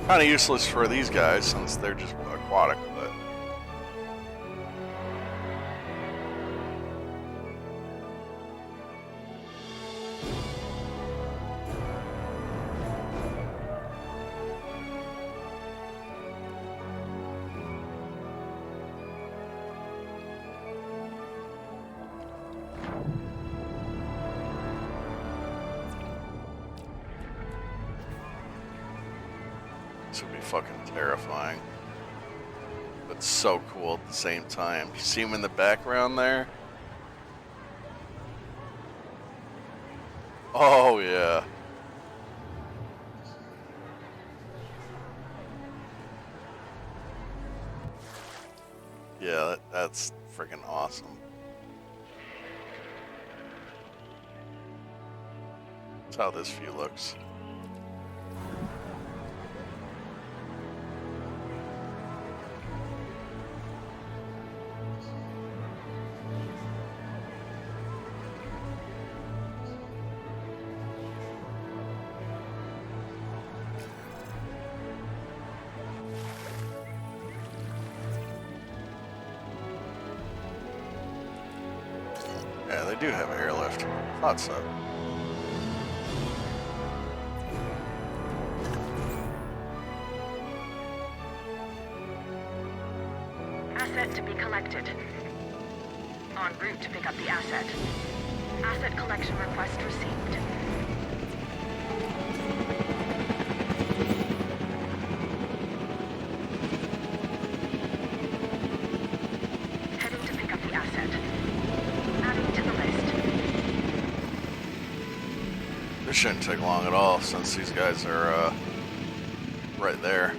Kind of useless for these guys since they're just aquatic, but... This would be fucking terrifying. But so cool at the same time. You see him in the background there? Oh, yeah. Yeah, that's freaking awesome. That's how this view looks. Yeah, they do have airlift. Thought so. Asset to be collected. En route to pick up the asset. Asset collection request received. Heading to pick up the asset. Adding to the list. This shouldn't take long at all since these guys are right there.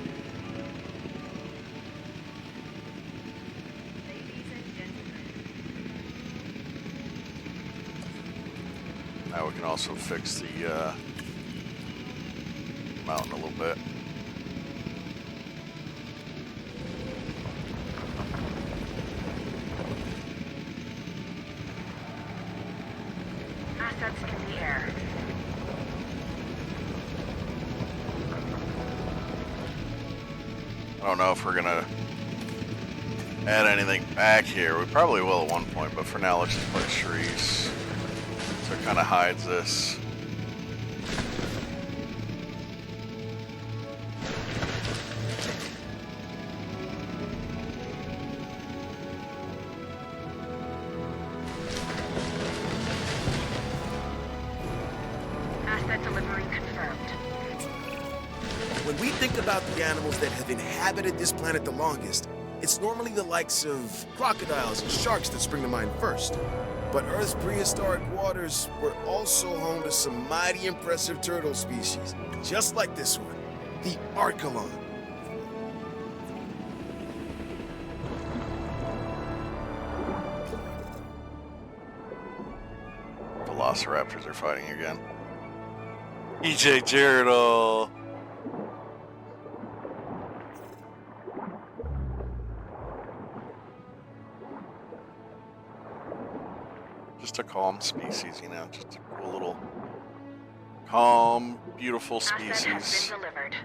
Now we can also fix the mountain a little bit. Assets in the air. I don't know if we're gonna add anything back here. We probably will at one point, but for now let's just put trees. So it kind of hides this. about the animals that have inhabited this planet the longest, it's normally the likes of crocodiles and sharks that spring to mind first. But Earth's prehistoric waters were also home to some mighty impressive turtle species, just like this one, the Archelon. Velociraptors are fighting again. EJ Jaredal. Just a calm species, you know, just a cool little calm, beautiful Asset has species. been delivered.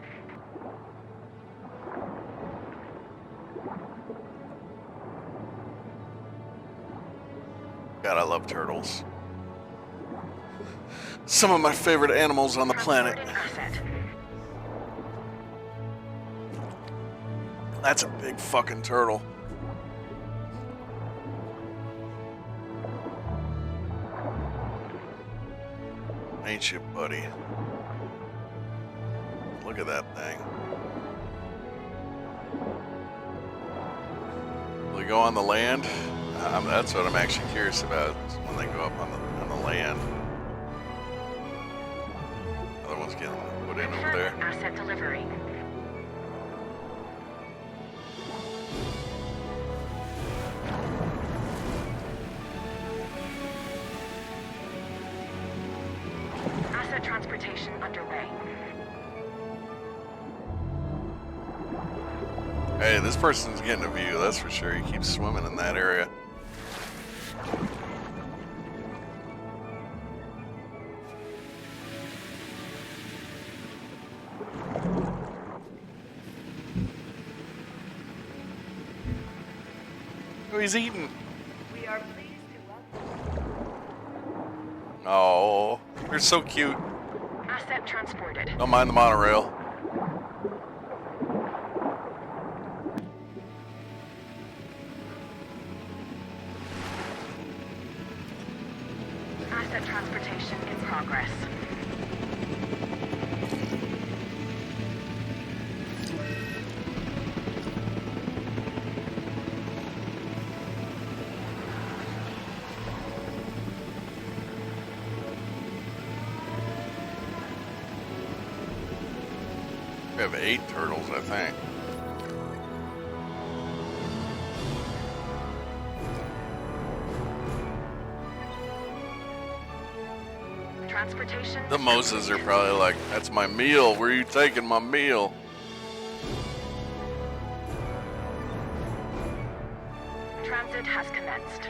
God, I love turtles. Some of my favorite animals on the planet. Transporting asset. That's a big fucking turtle. Ain't you, buddy? Look at that thing. Will they go on the land? That's what I'm actually curious about, is when they go up on the land. Other one's getting put in over there. Confirming asset delivery. Asset transportation underway. Hey, this person's getting a view, that's for sure. He keeps swimming in that area. Oh, he's eating. We are pleased to welcome. Oh, they're so cute. Asset transported. Don't mind the monorail. Asset transportation in progress. We have 8 turtles, I think. Transportation. The Moses are probably like, that's my meal. Where are you taking my meal? Transit has commenced.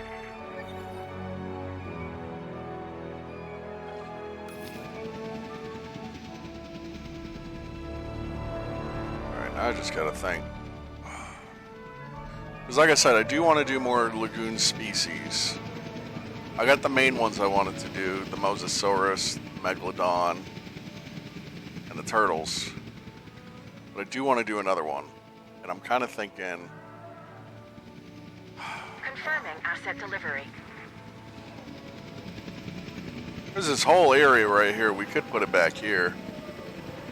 Alright, now I just gotta think. Because like I said, I do want to do more lagoon species. I got the main ones I wanted to do. The Mosasaurus, the Megalodon, and the turtles. But I do want to do another one. And I'm kind of thinking... Confirming asset delivery. There's this whole area right here. We could put it back here.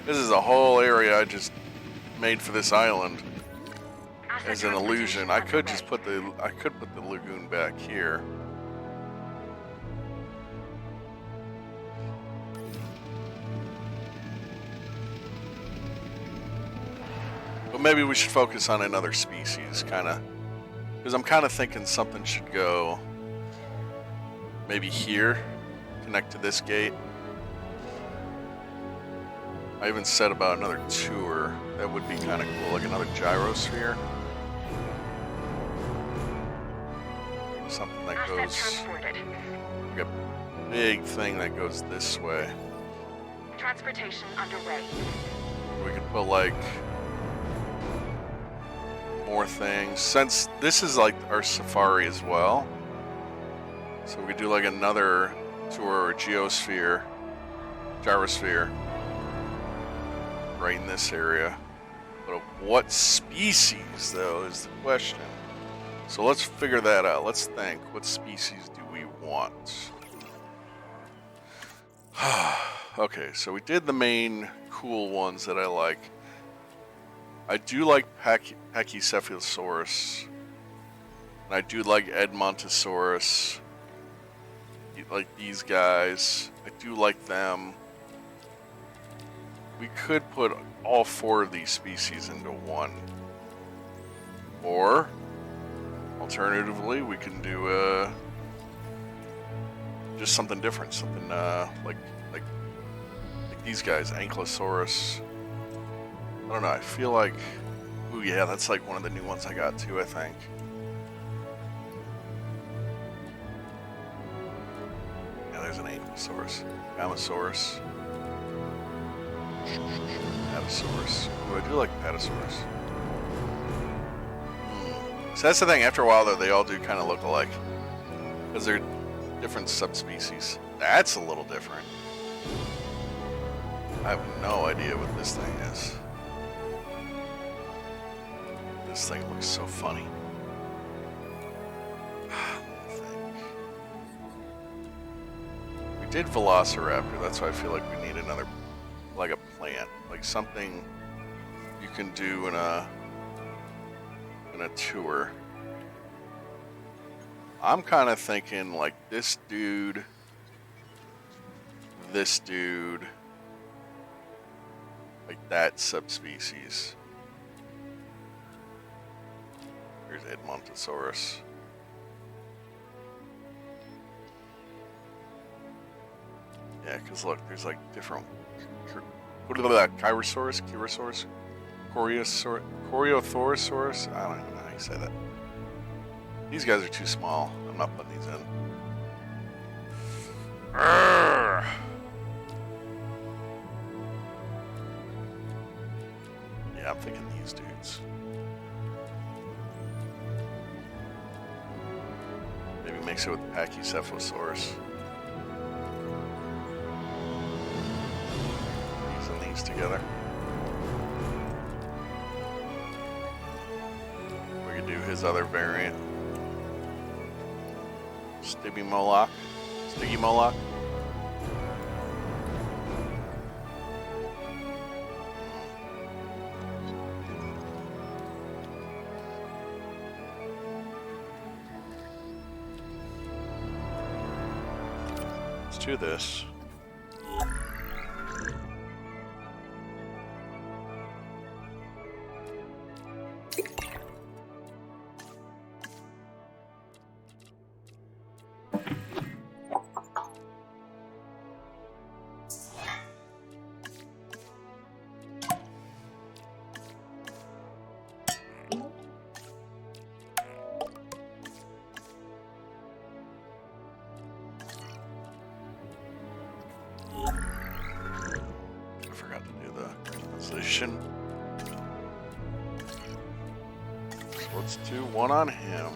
This is a whole area I just made for this island Asset as an illusion. transportation I could just underway. put the lagoon back here. But maybe we should focus on another species, kind of. Because I'm kind of thinking something should go maybe here, connect to this gate. I even said about another tour. That would be kind of cool, like another gyrosphere. Something that Asset goes, transported. like a big thing that goes this way. Transportation underway. We could put like more things. Since this is like our safari as well, so we could do like another tour or gyrosphere right in this area. But of what species though is the question. So let's figure that out. Let's think. What species do we want? Okay, so we did the main cool ones that I like. I do like Pachycephalosaurus. And I do like Edmontosaurus. Like these guys. I do like them. We could put all 4 of these species into one. Or, alternatively, we can do just something different. Something like these guys, Ankylosaurus. I don't know, I feel like... Ooh, yeah, that's like one of the new ones I got too, I think. Yeah, there's an Ankylosaurus. Gamosaurus. Patasaurus. Ooh, I do like Patasaurus. So that's the thing, after a while though, they all do kind of look alike. Because they're different subspecies. That's a little different. I have no idea what this thing is. This thing looks so funny. We did Velociraptor, that's why I feel like we need another, like a plant. Like something you can do in a tour. I'm kind of thinking like this dude, like that subspecies. Here's Edmontosaurus. Yeah, because look, there's like different. What are that? Chirosaurus? Choriothorosaurus? I don't even know how you say that. These guys are too small. I'm not putting these in. Urgh. Yeah, I'm thinking these dudes. Maybe mix it with Pachycephalosaurus. These and these together. We could do his other variant. Stygimoloch. Let's do this. So let's do one on him.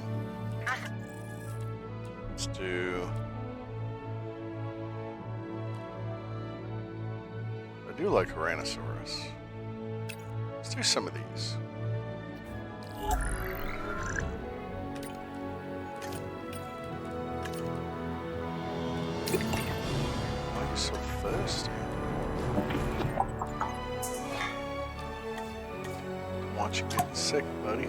Let's do... I do like Tyrannosaurus. Let's do some of these. Why are you so thirsty? Don't want you getting sick, buddy.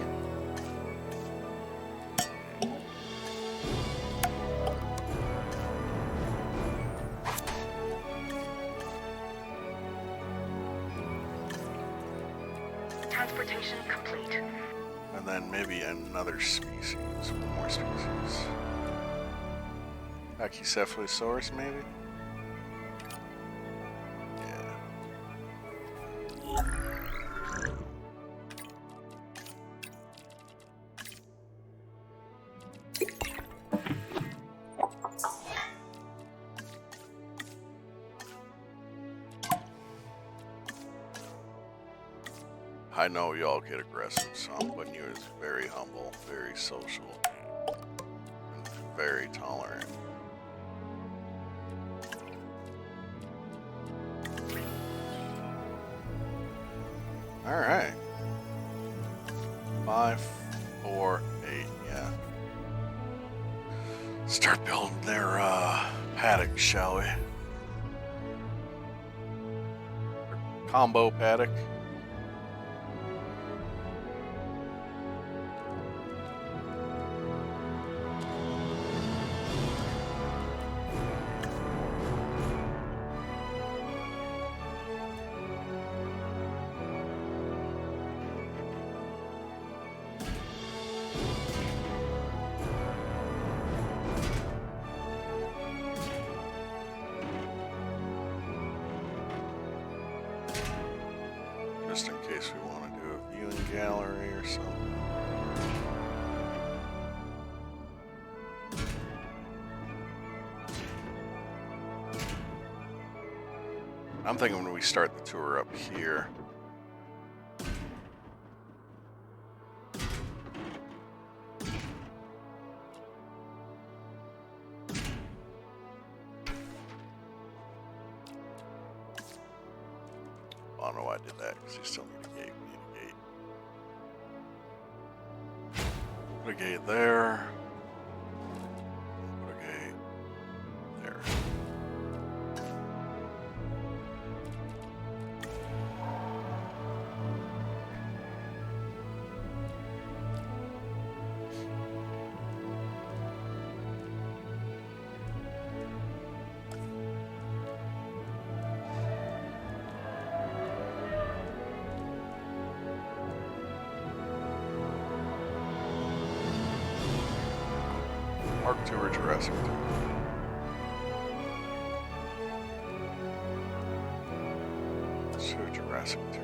Transportation complete. And then maybe another species, one more species. Pachycephalosaurus, maybe? Yeah. I know y'all get aggressive, so I'm putting you as very humble, very social, and very tolerant. All right. 5, 4, 8, yeah. Start building their paddock, shall we? Their combo paddock. guess we want to do a viewing gallery or something. I'm thinking when we start the tour up here. I don't know why I did that, because you still need a gate. We need a gate. Put a gate there. Put a gate there. Park tour, Jurassic tour. So Jurassic tour.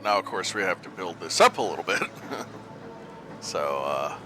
Now, of course, we have to build this up a little bit. So,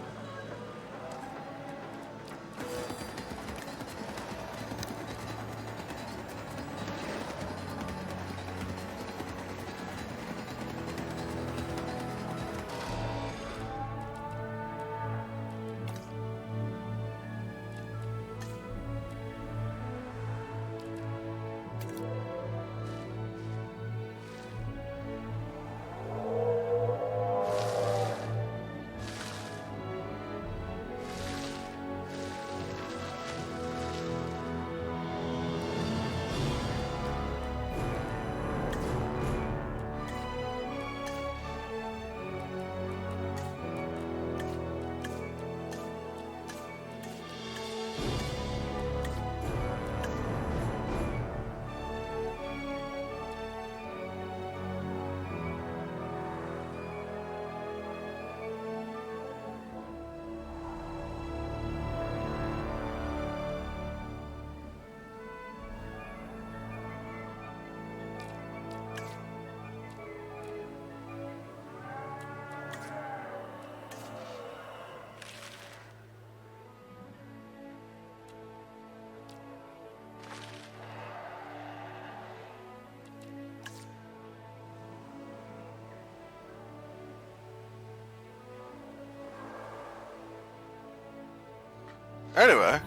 anyway,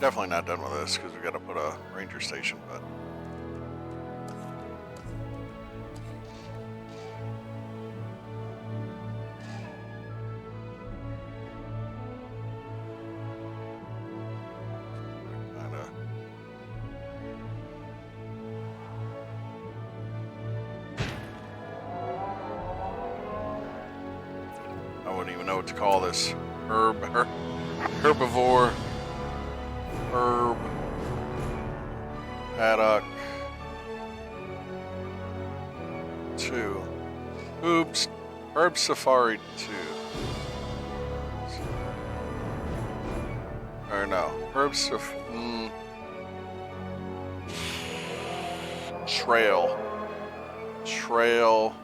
Definitely not done with this because we got to put a ranger station, but. I wouldn't even know what to call this. Herbivore, herb, paddock, 2. Oops, herb safari 2. Or no, herb trail,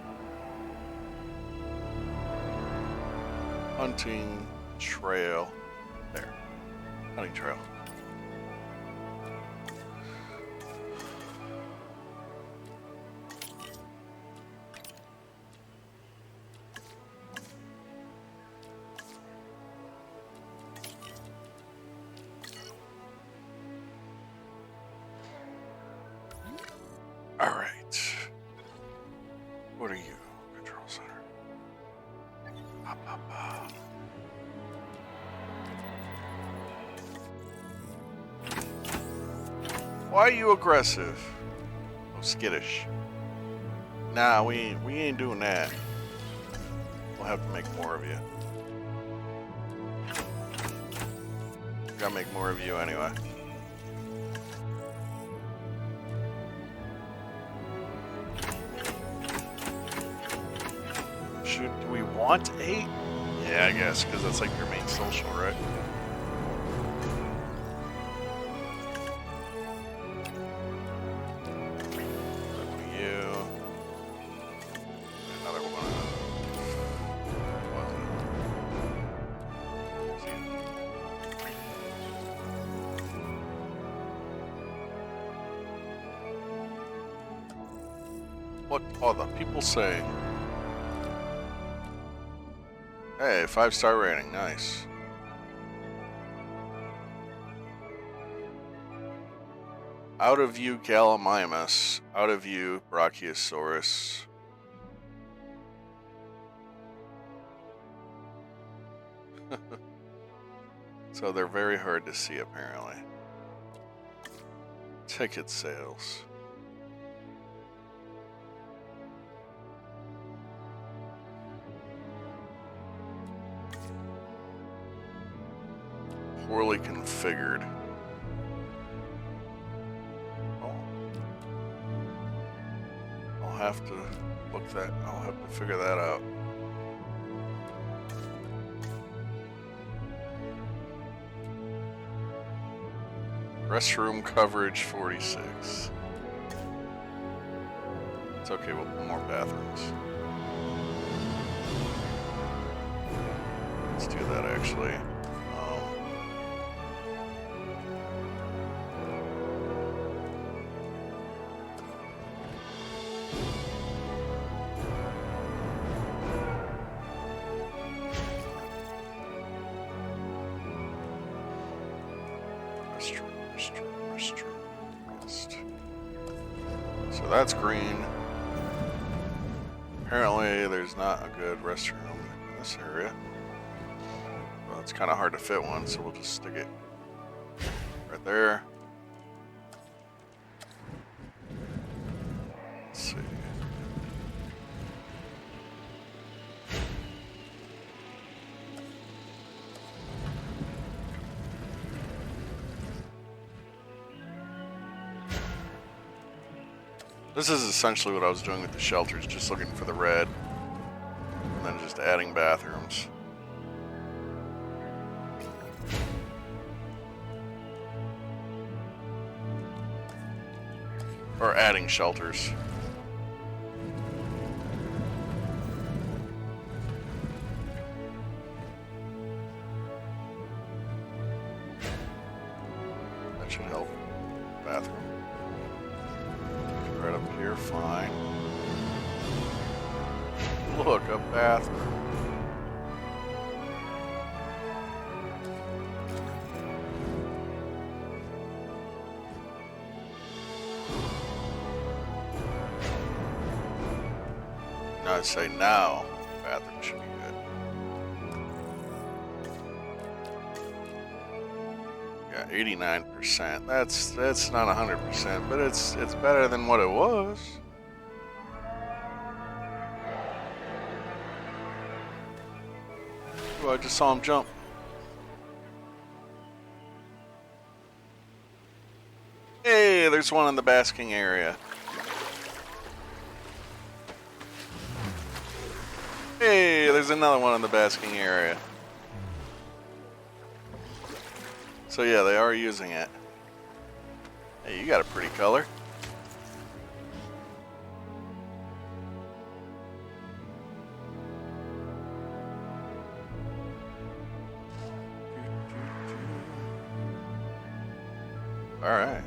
hunting trail. There. Hunting trail. All right. What are you? Control center. Pop, pop, pop. Why are you aggressive? Oh, skittish. Nah, we ain't doing that. We'll have to make more of you. Gotta make more of you anyway. Do we want 8? Yeah, I guess, because that's like your main social, right? What are the people saying? Hey, 5-star rating, nice. Out of view Gallimimus, out of view Brachiosaurus. So they're very hard to see apparently. Ticket sales. Poorly configured. Oh. I'll have to I'll have to figure that out. Restroom coverage 46. It's okay, we'll put more bathrooms. Let's do that actually. So that's green. Apparently there's not a good restroom in this area. Well, it's kind of hard to fit one, so we'll just stick it right there. Let's see. This is essentially what I was doing with the shelters, just looking for the red, and then just adding bathrooms. Or adding shelters. That should help. Bathroom. Right up here, fine. Look, a bathroom. I'd say now, bathroom should be good. Yeah, 89%. That's not 100%, but it's better than what it was. Oh, I just saw him jump. Hey, there's one in the basking area. Hey, there's another one in the basking area. So yeah, they are using it. Hey, you got a pretty color. All right.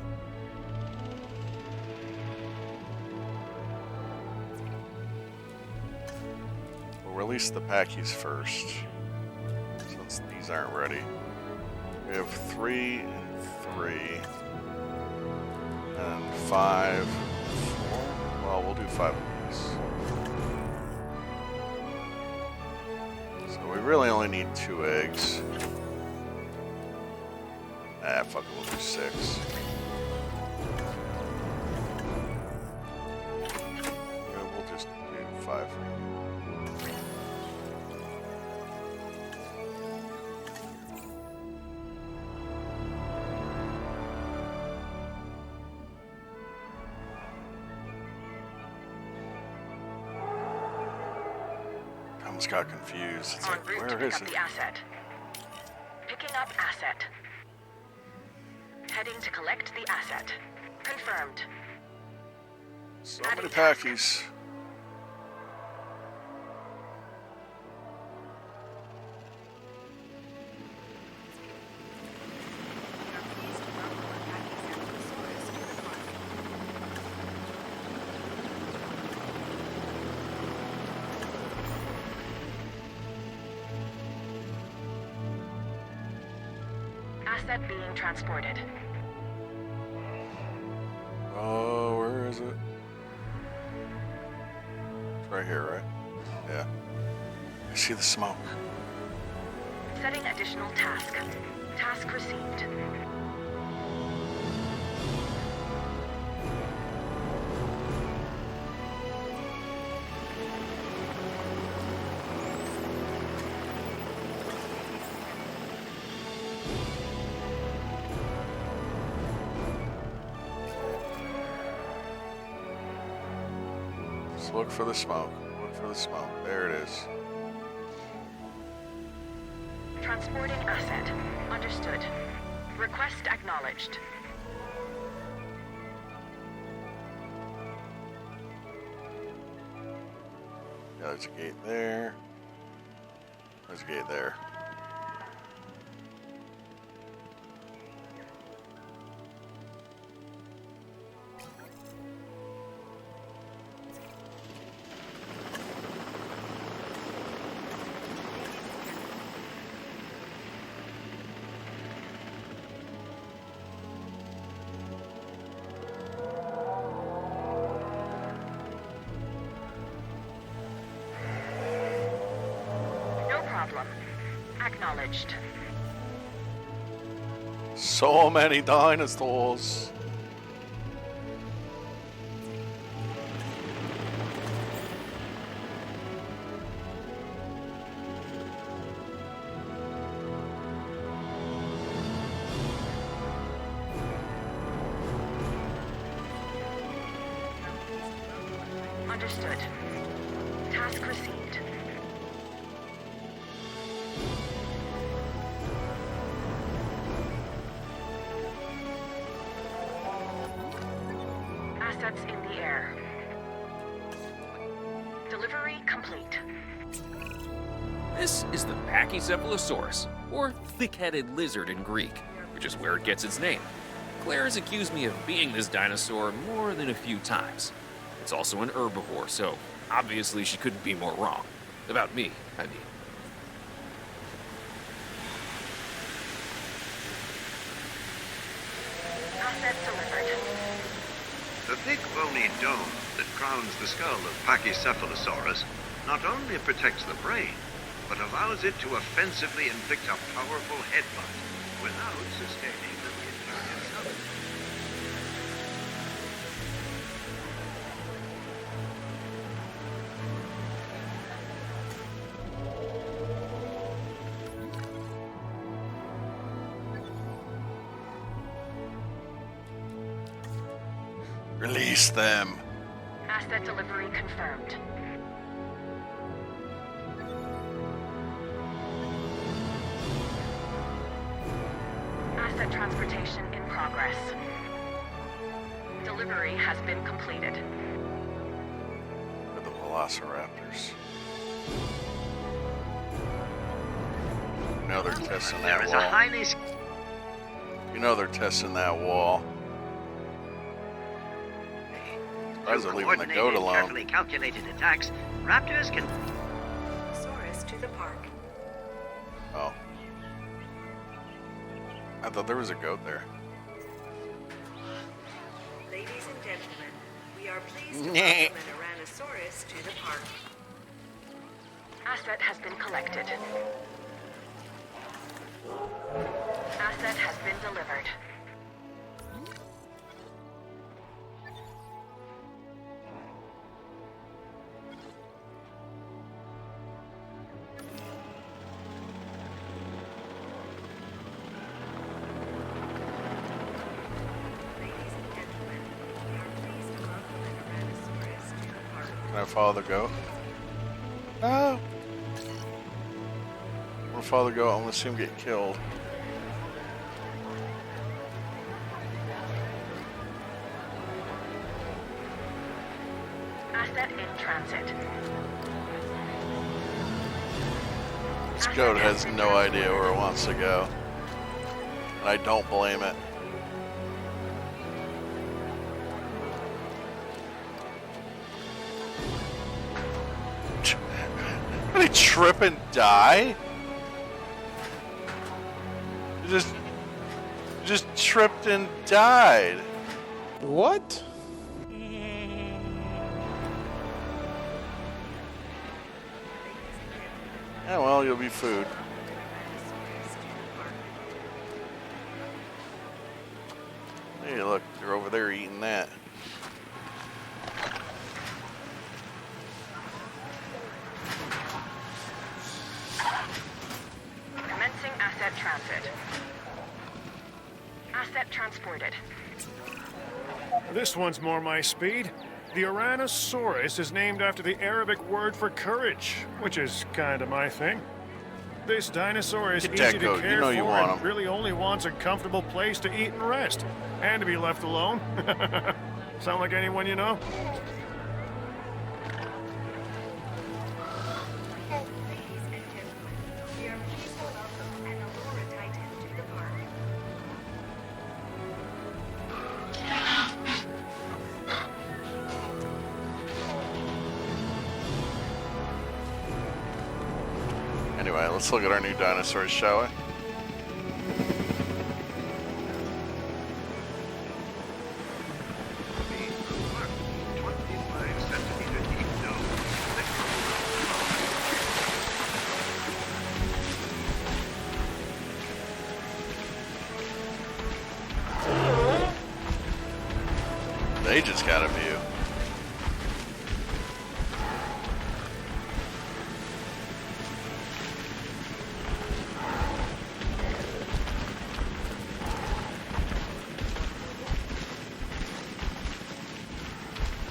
We'll release the packies first, since these aren't ready. We have 3 and 3, and 5, 4. Well, we'll do 5 of these. So we really only need 2 eggs. Ah, fuck it, we'll do 6. Yeah, we'll just do 5 for you. I almost got confused. It's En like, route to where pick is up it? the asset. Picking up asset. Heading to collect the asset. Confirmed. So many packies. Asset being transported. Oh, where is it? It's right here, right? Yeah. I see the smoke. Setting additional task. Task received. Just look for the smoke. Look for the smoke. There it is. Transporting asset. Understood. Request acknowledged. Yeah, there's a gate there. There's a gate there. No problem. Acknowledged. So many dinosaurs. Understood. Task received. Assets in the air. Delivery complete. This is the Pachycephalosaurus, or thick-headed lizard in Greek, which is where it gets its name. Claire has accused me of being this dinosaur more than a few times. It's also an herbivore, so obviously she couldn't be more wrong. About me, I mean. Asset delivered. The big bony dome that crowns the skull of Pachycephalosaurus not only protects the brain, but allows it to offensively inflict a powerful headbutt without sustaining the injury itself. Release them. Asset delivery confirmed. Asset transportation in progress. Delivery has been completed. For the velociraptors. You know they're testing There that is a wall. highly You know they're testing that wall. Surprised they're leaving the goat coordinated, alone. carefully calculated attacks. Raptors can Saurus to the park. Oh. I thought there was a goat there. Ladies and gentlemen, we are pleased to Nah. welcome an Tyrannosaurus to the park. Asset has been collected. Asset has been delivered. Ladies and gentlemen, we are pleased to welcome an Tyrannosaurus to the park. Can I follow the goat? No. I'm gonna follow the goat. I'm gonna see him get killed. Asset in transit. This goat has no idea where it wants to go. And I don't blame it. Did he trip and die? He just tripped and died. What? Yeah, well, you'll be food. Tyrannosaurus to the park. Hey, look, they're over there eating that. Commencing asset transit. Asset transported. This one's more my speed. The Tyrannosaurus is named after the Arabic word for courage, which is kind of my thing. This dinosaur is Get easy that to goat. You care know for you want and him. really only wants a comfortable place to eat and rest, and to be left alone. Sound like anyone you know? Ladies and gentlemen, we are pleased to welcome an Aurora Titan to the park. Anyway, let's look at our new dinosaurs, shall we? the 25-centimeter deep nose that They just got a view.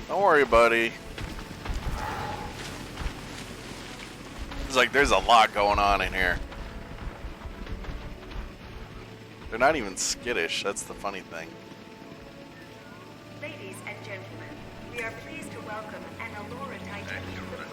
Don't worry, buddy. It's like there's a lot going on in here. They're not even skittish. That's the funny thing. Ladies and gentlemen, we are pleased to welcome an Aurora Titan to the park.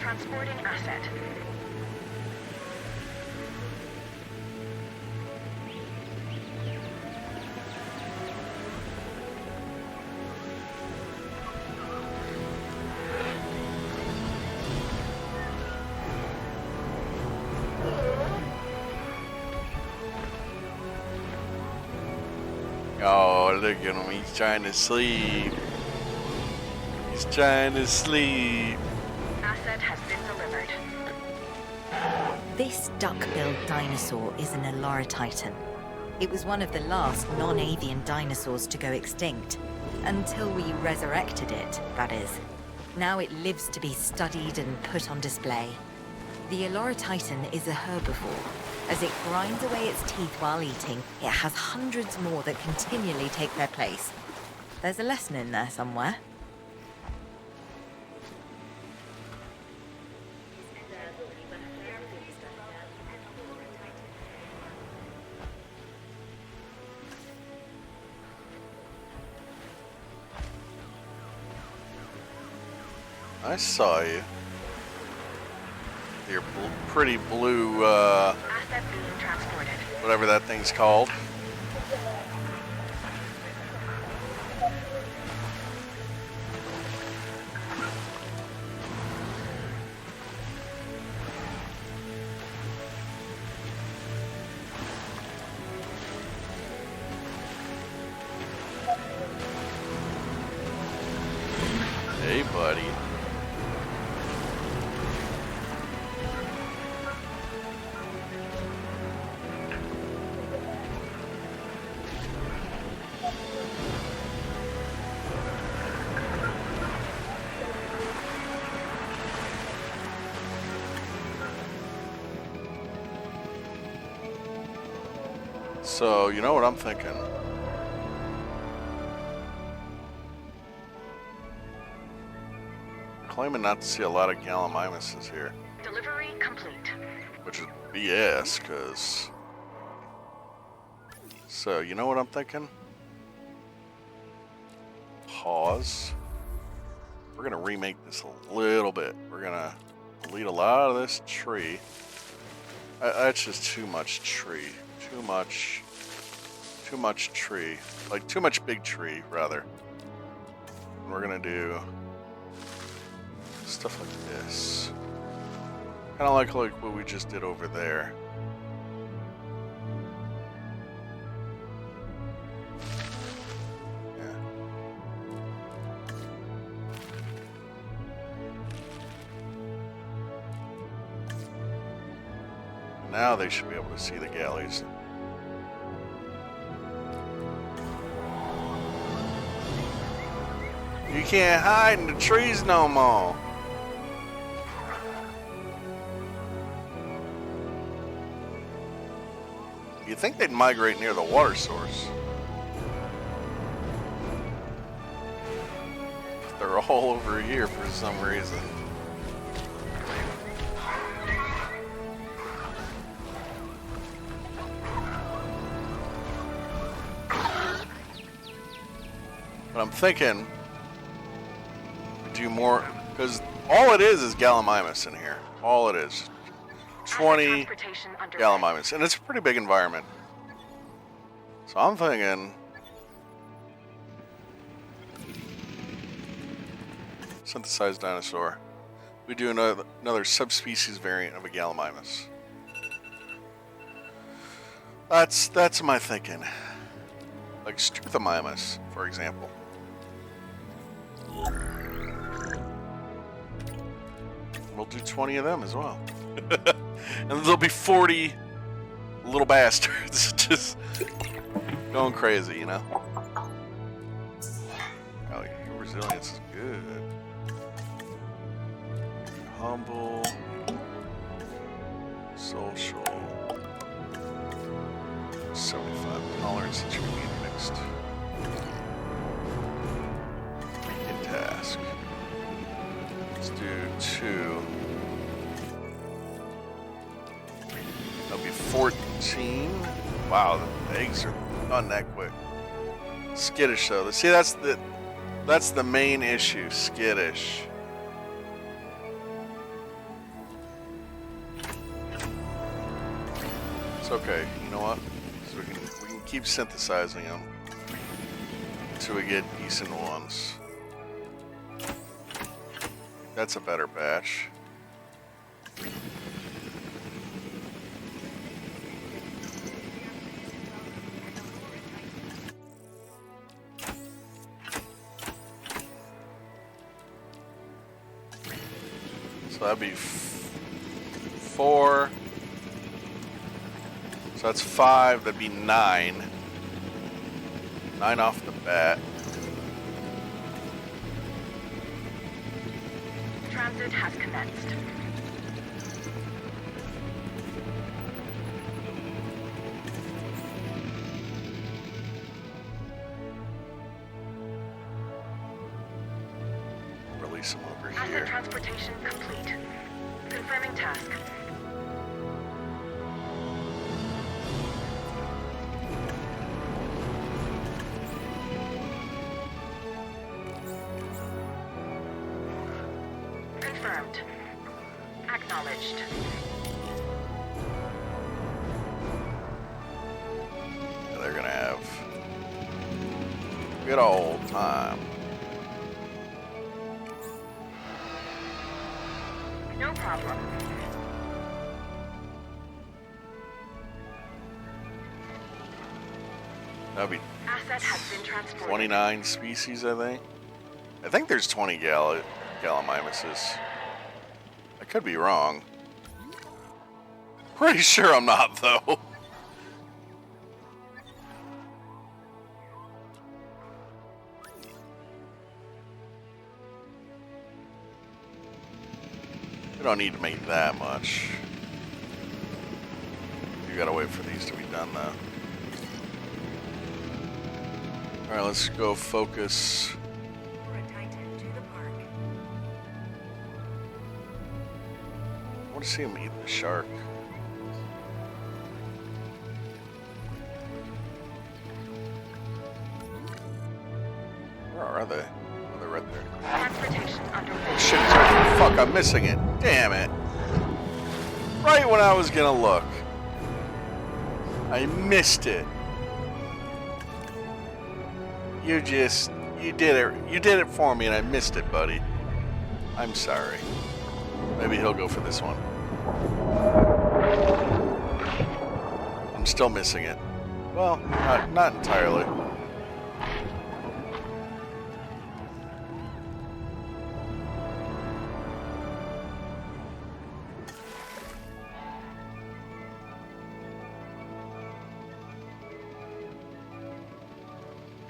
Transporting asset. Oh, look at him. He's trying to sleep. He's trying to sleep. Asset has been delivered. This duck-billed dinosaur is an Eloratitan. It was one of the last non-avian dinosaurs to go extinct. Until we resurrected it, that is. Now it lives to be studied and put on display. The Eloratitan is a herbivore. As it grinds away its teeth while eating, it has hundreds more that continually take their place. There's a lesson in there somewhere. I saw you. Your pretty blue, Asset being transported. whatever that thing's called. Hey, buddy. So, you know what I'm thinking? Claiming not to see a lot of Gallimimuses here, Delivery complete. which is BS, because... So, you know what I'm thinking? Pause. We're going to remake this a little bit. We're going to delete a lot of this tree. That's just too much tree. Too much tree. Like, too much big tree, rather. And we're going to do stuff like this. Kind of like what we just did over there. Yeah. Now they should be able to see the galleys. You can't hide in the trees no more. You'd think they'd migrate near the water source. But they're all over here for some reason. But I'm thinking do more, because all it is Gallimimus in here. All it is. 20 Gallimimus, and it's a pretty big environment. So I'm thinking synthesized dinosaur. We do another subspecies variant of a Gallimimus. That's my thinking. Like Struthamimus, for example. We'll do 20 of them as well. And there'll be 40 little bastards just going crazy, you know? Oh, your resilience is good. Humble. Social. 75 tolerance that you can be mixed. Get task. Let's do 2. That'll be 14. Wow, the eggs are done that quick. Skittish though. See, that's the main issue. Skittish. It's okay. You know what? So we can keep synthesizing them until we get decent ones. That's a better batch. So that'd be 4. So that's 5. That'd be 9. 9 off the bat. Transit has commenced. Release them over Asset here. transportation complete. Confirming task. Confirmed. Acknowledged. They're gonna have a good old time. No problem. That'd be Asset has been transported. 29 species, I think. I think there's 20 Gallimimuses. I could be wrong. Pretty sure I'm not, though. We don't need to make that much. You gotta wait for these to be done, though. Alright, let's go focus. For a Titan to the park. I want to see him eat the shark. Where are they? Oh, they're right there. Transportation underway. Oh, shit, it's right. Fuck, I'm missing it. Damn it. Right when I was gonna look. I missed it. You did it for me and I missed it, buddy. I'm sorry. Maybe he'll go for this one. I'm still missing it. Well, not entirely.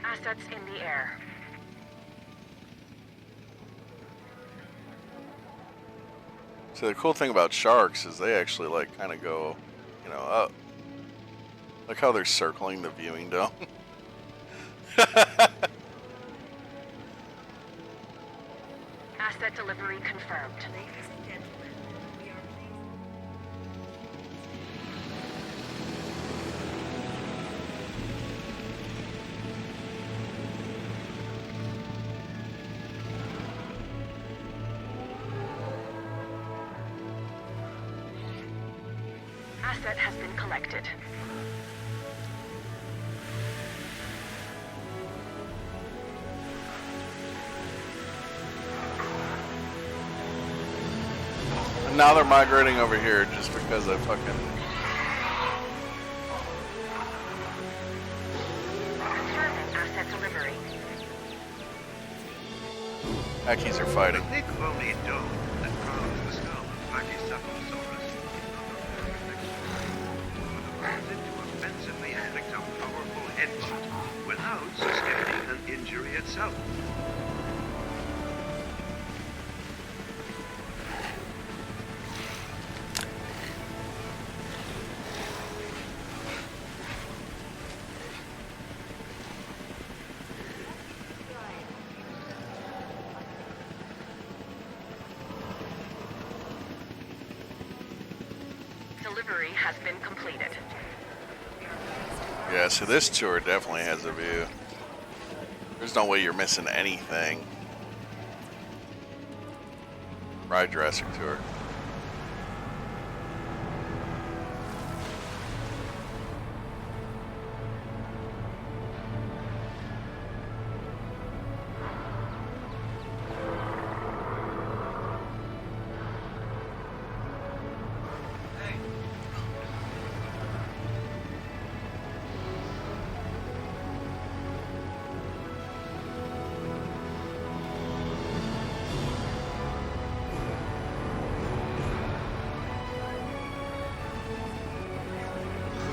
Assets in the air. So the cool thing about sharks is they actually like kind of go, you know, up. Look how they're circling the viewing dome. Asset delivery confirmed. Ladies and gentlemen, we are pleased. Asset has been collected. And now they're migrating over here just because I fucking... Confirming asset delivery. Hackies are fighting. The thick bony dome that crowns the skull of Pachycephalosaurus turns into a offensively inflict a powerful headbutt without sustaining an injury itself. Delivery has been completed. Yeah, so this tour definitely has a view. There's no way you're missing anything. Ride Jurassic Tour.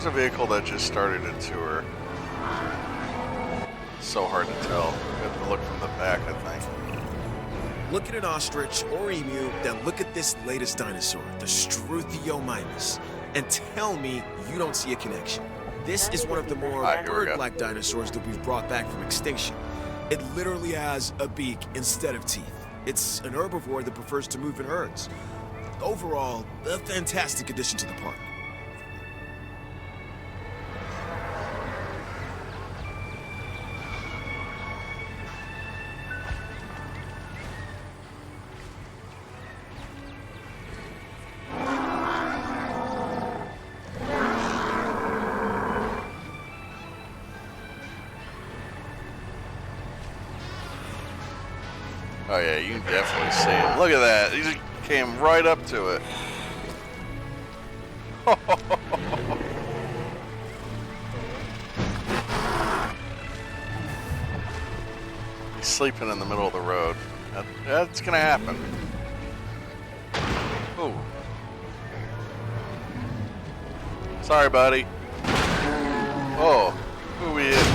There's a vehicle that just started a tour. So hard to tell. You have to look from the back, I think. Look at an ostrich or emu, then look at this latest dinosaur, the Struthiomimus, and tell me you don't see a connection. This is one of the more Alright, here we go. bird-like dinosaurs that we've brought back from extinction. It literally has a beak instead of teeth. It's an herbivore that prefers to move in herds. Overall, a fantastic addition to the park. Oh yeah, you can definitely see him. Look at that. He just came right up to it. He's sleeping in the middle of the road. That's gonna happen. Oh. Sorry, buddy. Oh. Who we in?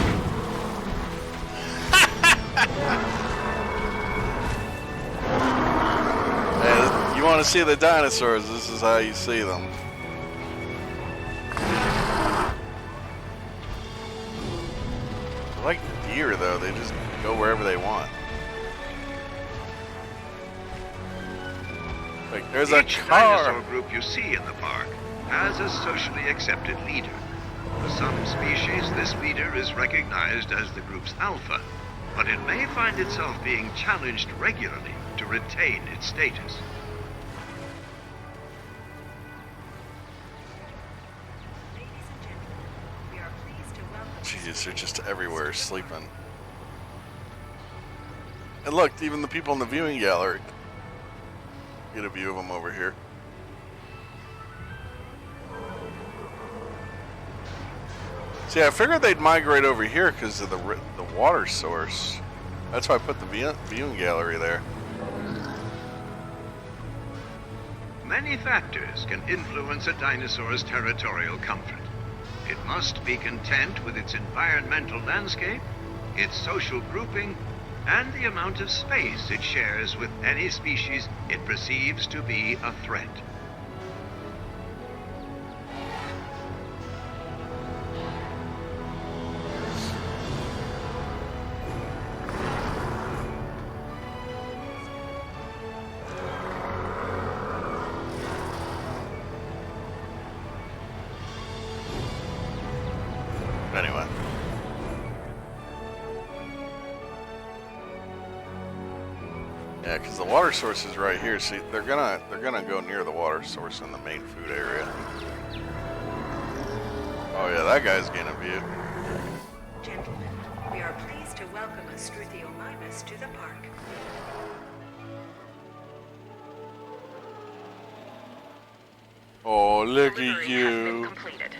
You want to see the dinosaurs, this is how you see them. I like the deer though, they just go wherever they want. Like there's a Each car. dinosaur group you see in the park has a socially accepted leader. For some species, this leader is recognized as the group's alpha, but it may find itself being challenged regularly to retain its status. Ladies and gentlemen, we are pleased to welcome Jeez, they're just everywhere sleeping. And look, even the people in the viewing gallery. Get a view of them over here. See, I figured they'd migrate over here because of the water source. That's why I put the viewing gallery there. Many factors can influence a dinosaur's territorial comfort. It must be content with its environmental landscape, its social grouping, and the amount of space it shares with any species it perceives to be a threat. Anyway. Yeah, because the water source is right here. See, they're gonna go near the water source in the main food area. Oh yeah, that guy's getting a view. Gentlemen, we are pleased to welcome a Struthiomimus to the park. Oh, look Delivery at has been you. completed.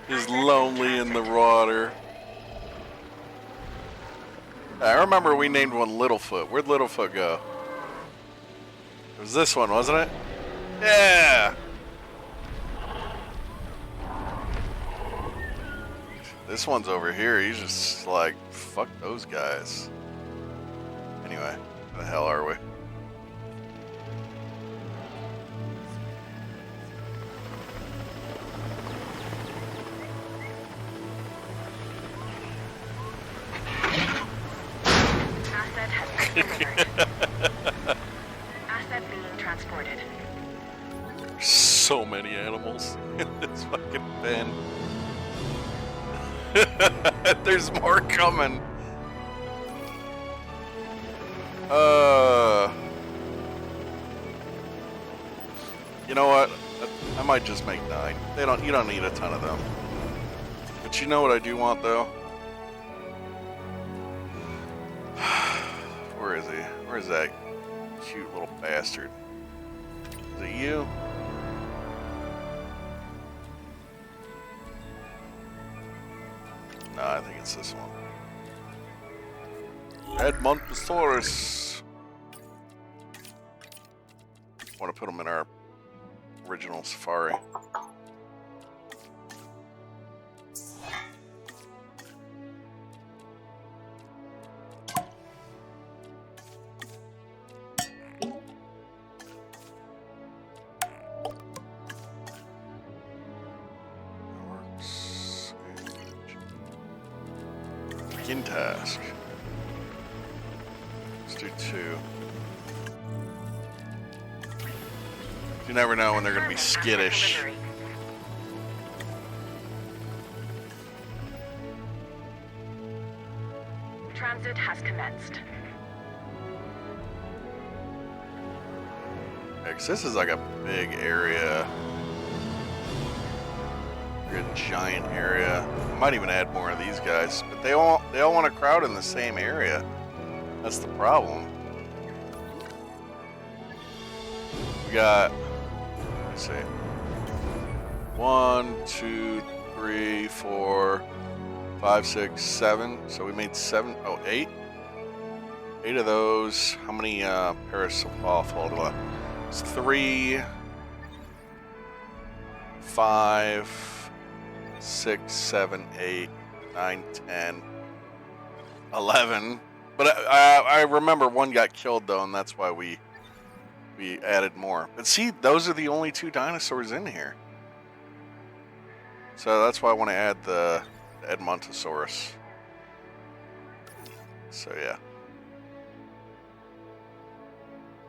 He's lonely in the water. I remember we named one Littlefoot. Where'd Littlefoot go? It was this one, wasn't it? Yeah! This one's over here. He's just like, fuck those guys. Anyway, where the hell are we? Asset has been delivered. Asset being transported. So many animals in this fucking pen. There's more coming. You know what? I might just make 9. You don't need a ton of them. But you know what I do want though? Where is he? Where's that cute little bastard? Is it you? No, I think it's this one. Edmontosaurus. Want to put him in our original safari. Begin task. Let's do 2. You never know when they're going to be skittish. Delivery. Transit has commenced. Yeah, 'cause this is like a big area. Like a giant area. I might even add more of these guys, but they all want to crowd in the same area. That's the problem. We got, let's see, 1, 2, 3, 4, 5, 6, 7. So we made 7. Oh, 8. 8 of those. How many pairs of left? It's 3, 5, 6, 7, 8, 9, 10, 11. But I remember one got killed though, and that's why we added more. But see, those are the only 2 dinosaurs in here. So that's why I want to add the Edmontosaurus. So yeah.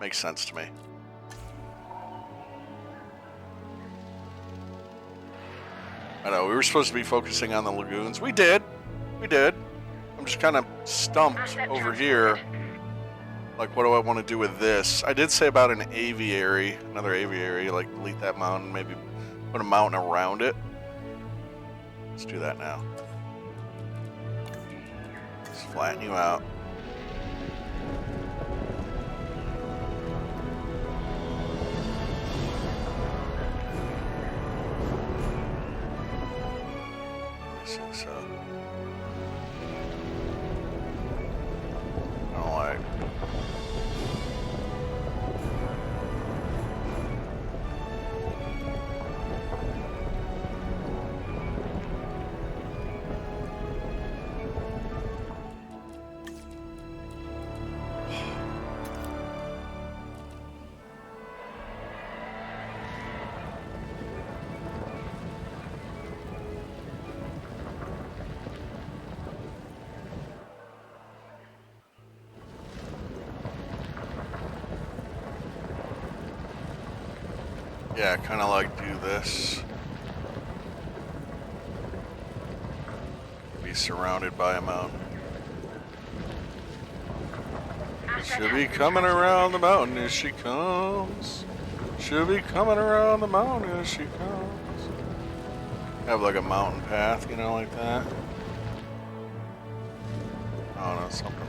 Makes sense to me. I know, we were supposed to be focusing on the lagoons. We did. I'm just kind of stumped Asset over transported. here. Like, what do I want to do with this? I did say about an aviary, another aviary, like delete that mountain, maybe put a mountain around it. Let's do that now. Let's flatten you out. So, I don't like. Yeah, kind of like do this. Be surrounded by a mountain. She'll be coming around the mountain as she comes. She'll be coming around the mountain as she comes. Have like a mountain path, you know, like that. I don't know, something.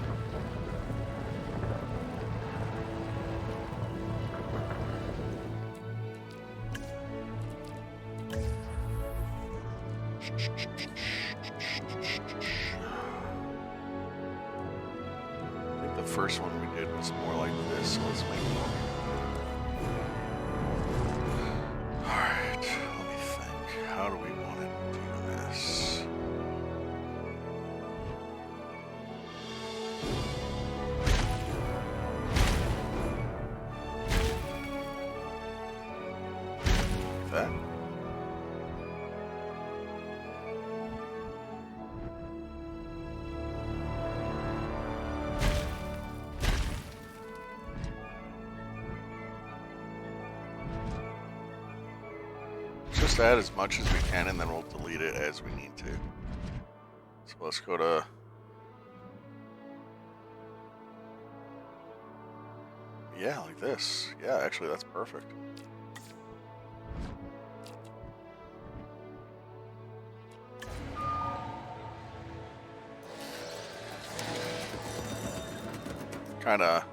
I think the first one we did was more like this, so let's make more. Alright, let me think. How do we want to do this? Like that. Just add as much as we can and then we'll delete it as we need to. So let's go to yeah, like this. Yeah, actually that's perfect. Kind of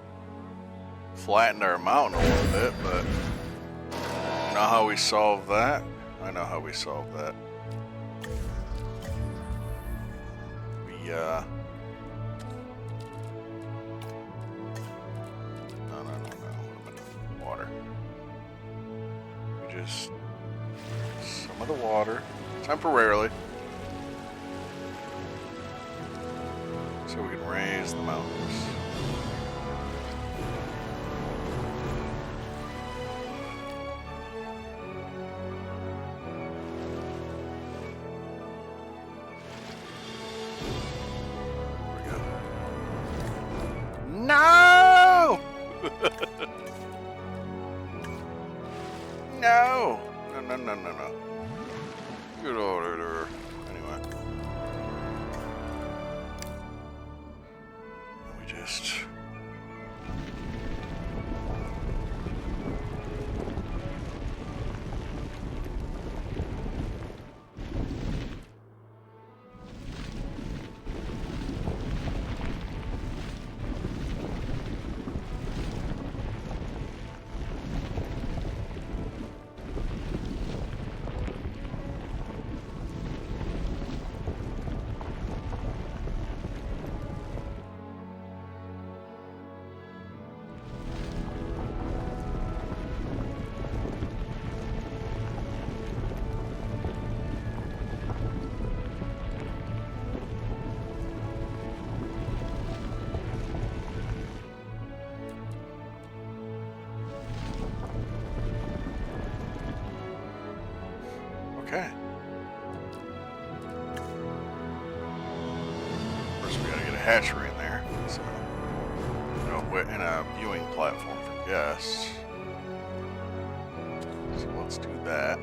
flattened our mountain a little bit, but you know how we solve that? I know how we solve that. We, no, water. We just, some of the water, temporarily, so we can raise the mountains. No. Good order. Anyway. We just... Okay. First, we gotta get a hatchery in there. So, and a viewing platform for guests. So let's do that.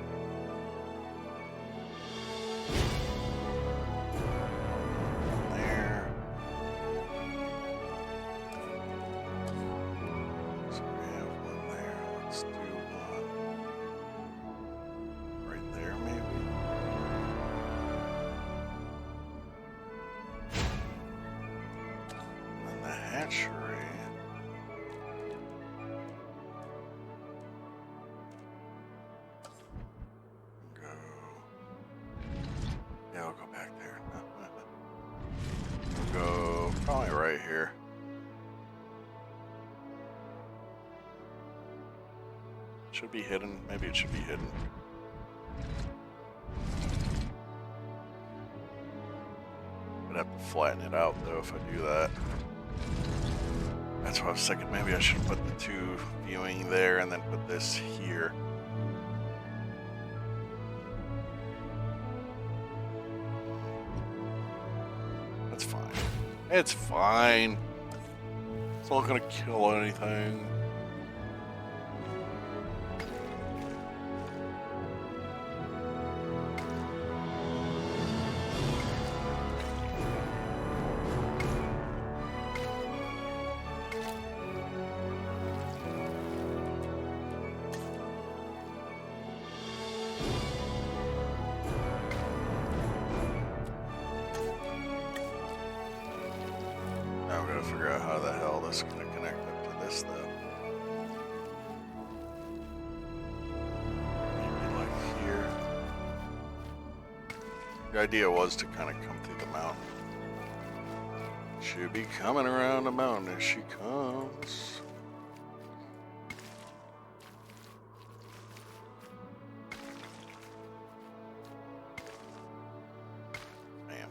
There. So we have one there. Let's do one right there, maybe. And then the hatchery. Go. Yeah, I'll go back there. We'll go probably right here. Should be hidden. Maybe it should be hidden. I'd have to flatten it out though if I do that. That's what I was thinking. Maybe I should put the two viewing there and then put this here. That's fine. It's fine. It's not gonna kill anything. Now we gotta figure out how the hell this is gonna connect up to this though. Maybe like here. The idea was to kind of come through the mountain. She'll be coming around the mountain as she comes. Bam.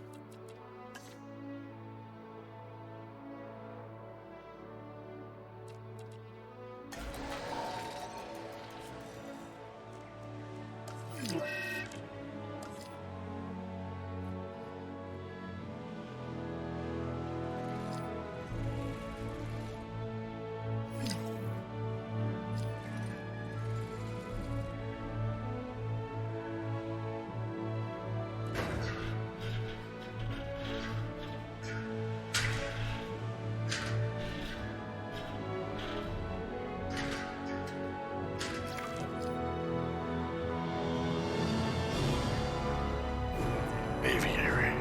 Aviary.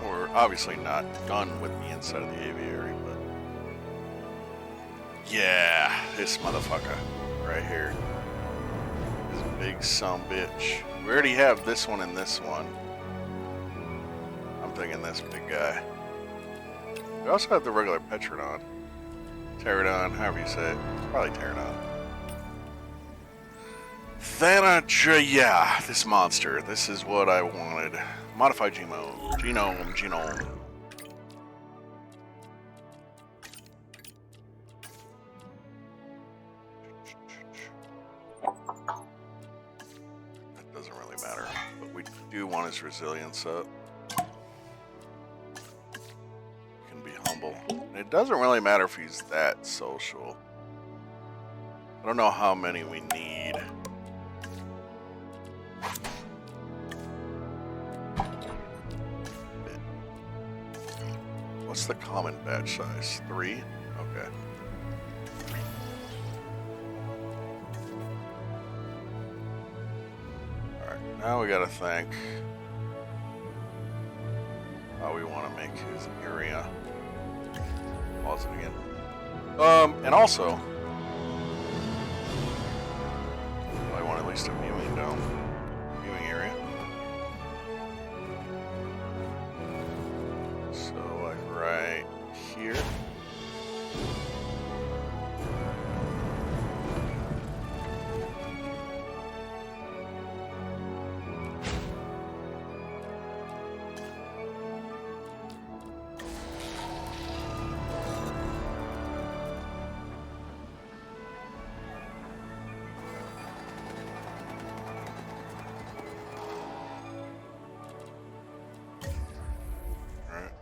We're obviously not done with the inside of the aviary, but yeah, this motherfucker right here. This big sumbitch. We already have this one and this one. I'm thinking this big guy. We also have the regular Petrodon. Pterodon, however you say it. It's probably Pterodon. Yeah, this monster. This is what I wanted. Modified genome. That doesn't really matter, but we do want his resilience up. He can be humble. And it doesn't really matter if he's that social. I don't know how many we need. What's the common batch size? 3? Okay. Alright, now we gotta think how we want to make his area. Pause it again. And also, I want at least a viewing dome. Viewing area. So, like right here.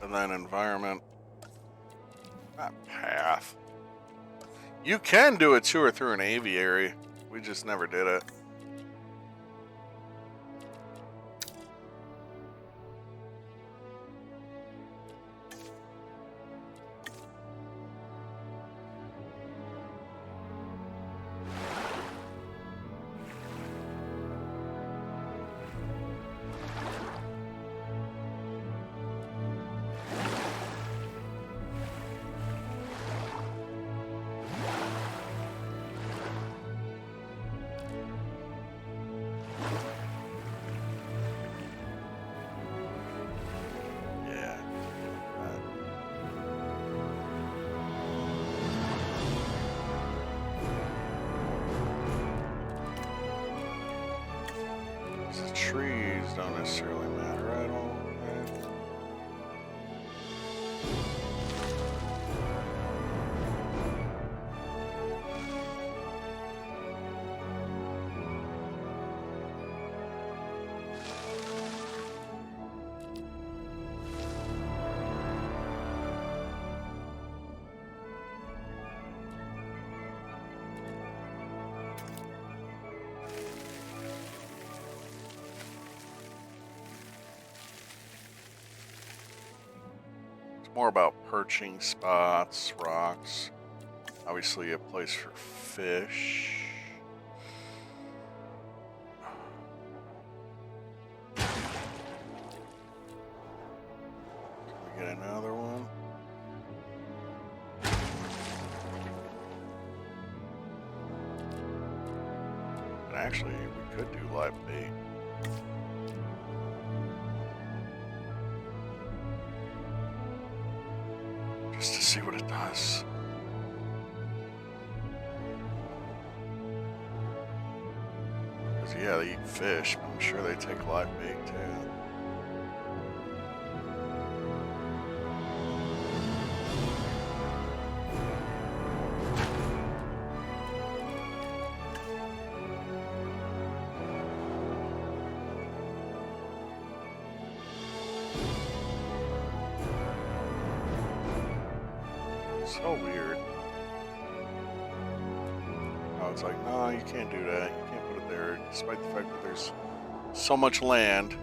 And then environment, not path. You can do a tour through an aviary. We just never did it. The trees don't necessarily matter at all. Right? More about perching spots, rocks, obviously a place for fish. Can we get another one? And actually, we could do live bait. Just to see what it does. Because, yeah, they eat fish, but I'm sure they take live bait too. So weird. Oh, it's like, no, you can't do that. You can't put it there, despite the fact that there's so much land.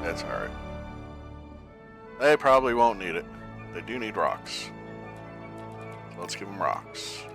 That's alright. They probably won't need it. They do need rocks. So let's give them rocks.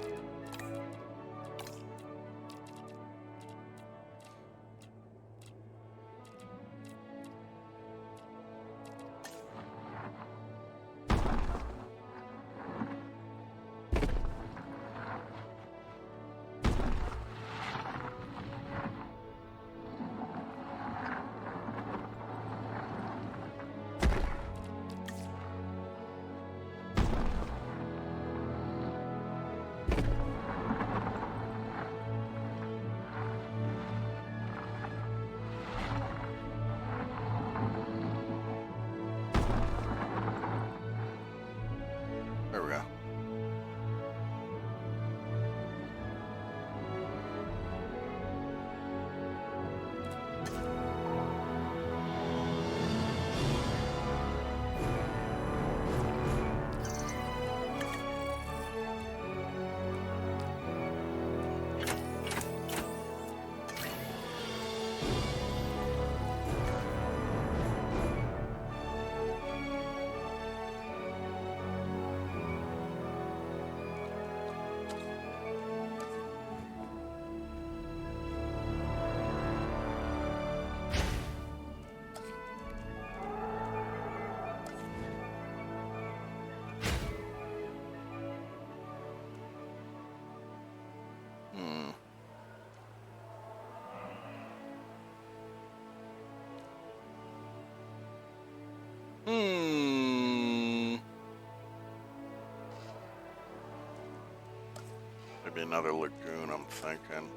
another lagoon, I'm thinking.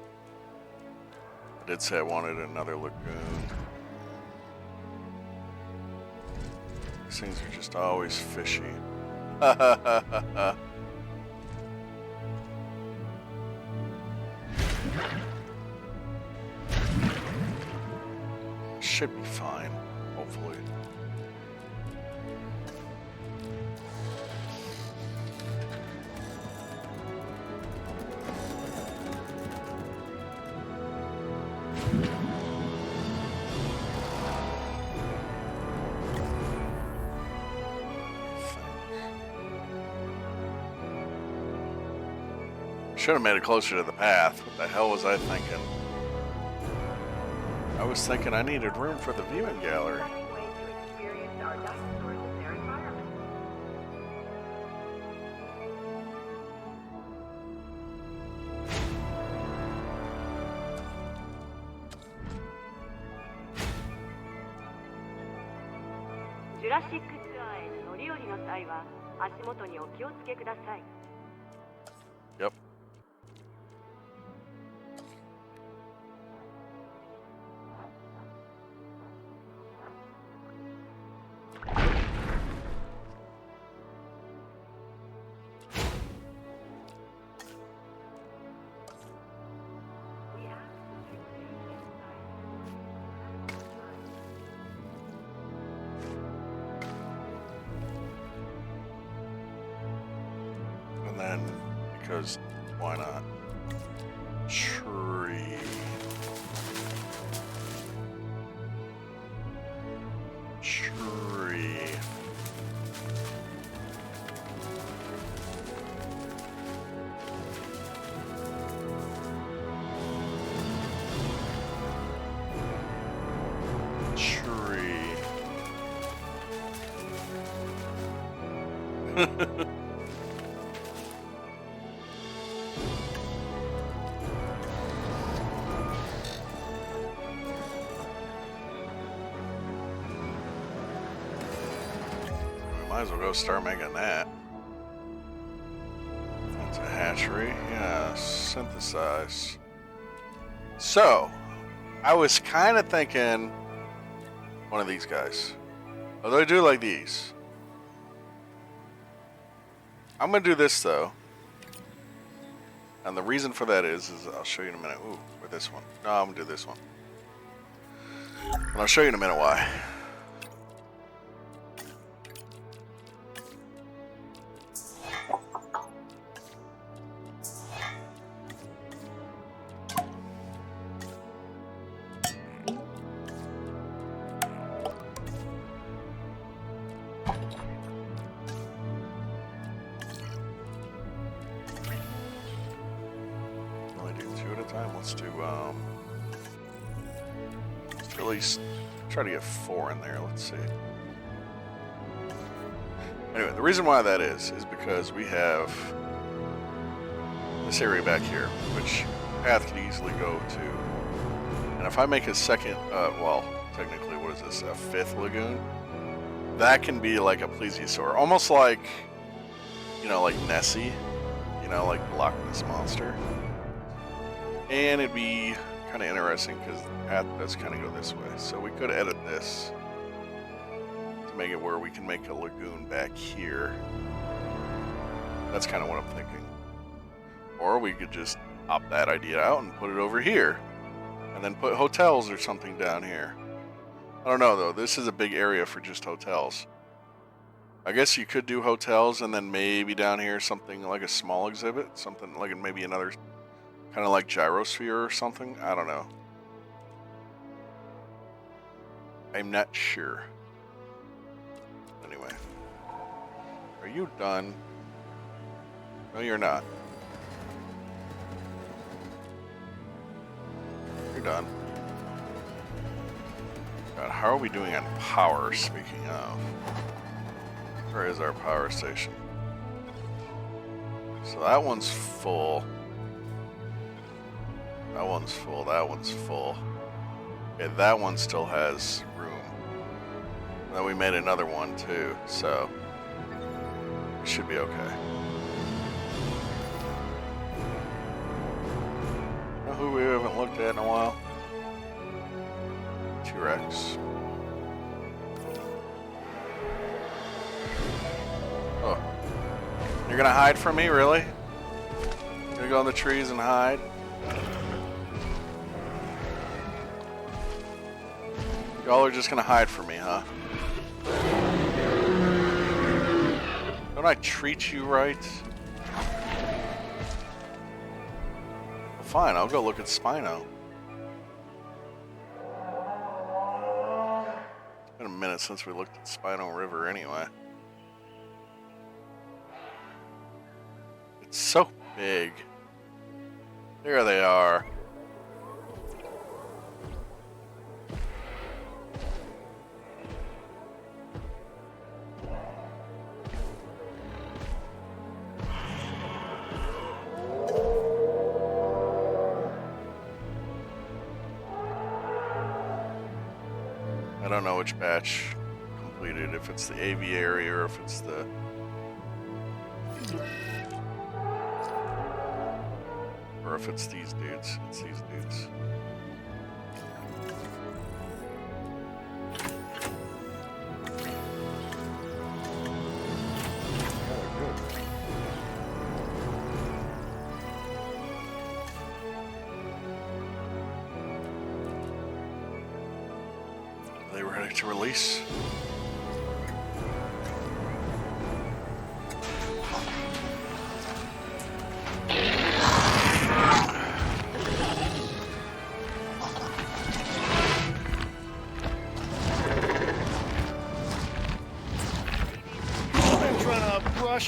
I did say I wanted another lagoon. These things are just always fishy. Should be fine, hopefully. Should have made it closer to the path. What the hell was I thinking? I was thinking I needed room for the viewing gallery. Jurassic ツアーへの乗り降りの際は足元にお気をつけください。 Yep. And then, because why not? Tree. Tree. Tree. Might as well go start making that. That's a hatchery. Yeah, synthesize. So, I was kind of thinking one of these guys. Although I do like these. I'm going to do this, though. And the reason for that is I'll show you in a minute. Ooh, with this one. No, I'm going to do this one. And I'll show you in a minute why. Let's at least try to get 4 in there. Let's see. Anyway, the reason why that is because we have this area back here, which path could easily go to. And if I make a second, well, technically, what is this, a 5th lagoon? That can be like a plesiosaur, almost like, you know, like Nessie, you know, like the Loch Ness Monster. And it'd be kind of interesting because the path does kind of go this way. So we could edit this to make it where we can make a lagoon back here. That's kind of what I'm thinking. Or we could just opt that idea out and put it over here. And then put hotels or something down here. I don't know though, this is a big area for just hotels. I guess you could do hotels and then maybe down here something like a small exhibit. Something like maybe another kind of like gyrosphere or something. I don't know. I'm not sure. Anyway. Are you done? No, you're not. You're done. God, how are we doing on power, speaking of? Where is our power station? So that one's full. That one's full, that one's full. Okay, that one still has room. Then we made another one too, so it should be okay. looked at in a while. T-Rex. Oh. You're gonna hide from me, really? You're gonna go in the trees and hide? Y'all are just gonna hide from me, huh? Don't I treat you right? Well, fine, I'll go look at Spino. It's been a minute since we looked at Spino River anyway. It's so big. There they are. I don't know which batch completed, if it's the aviary or if it's the... Or if it's these dudes. It's these dudes. Are they ready to release?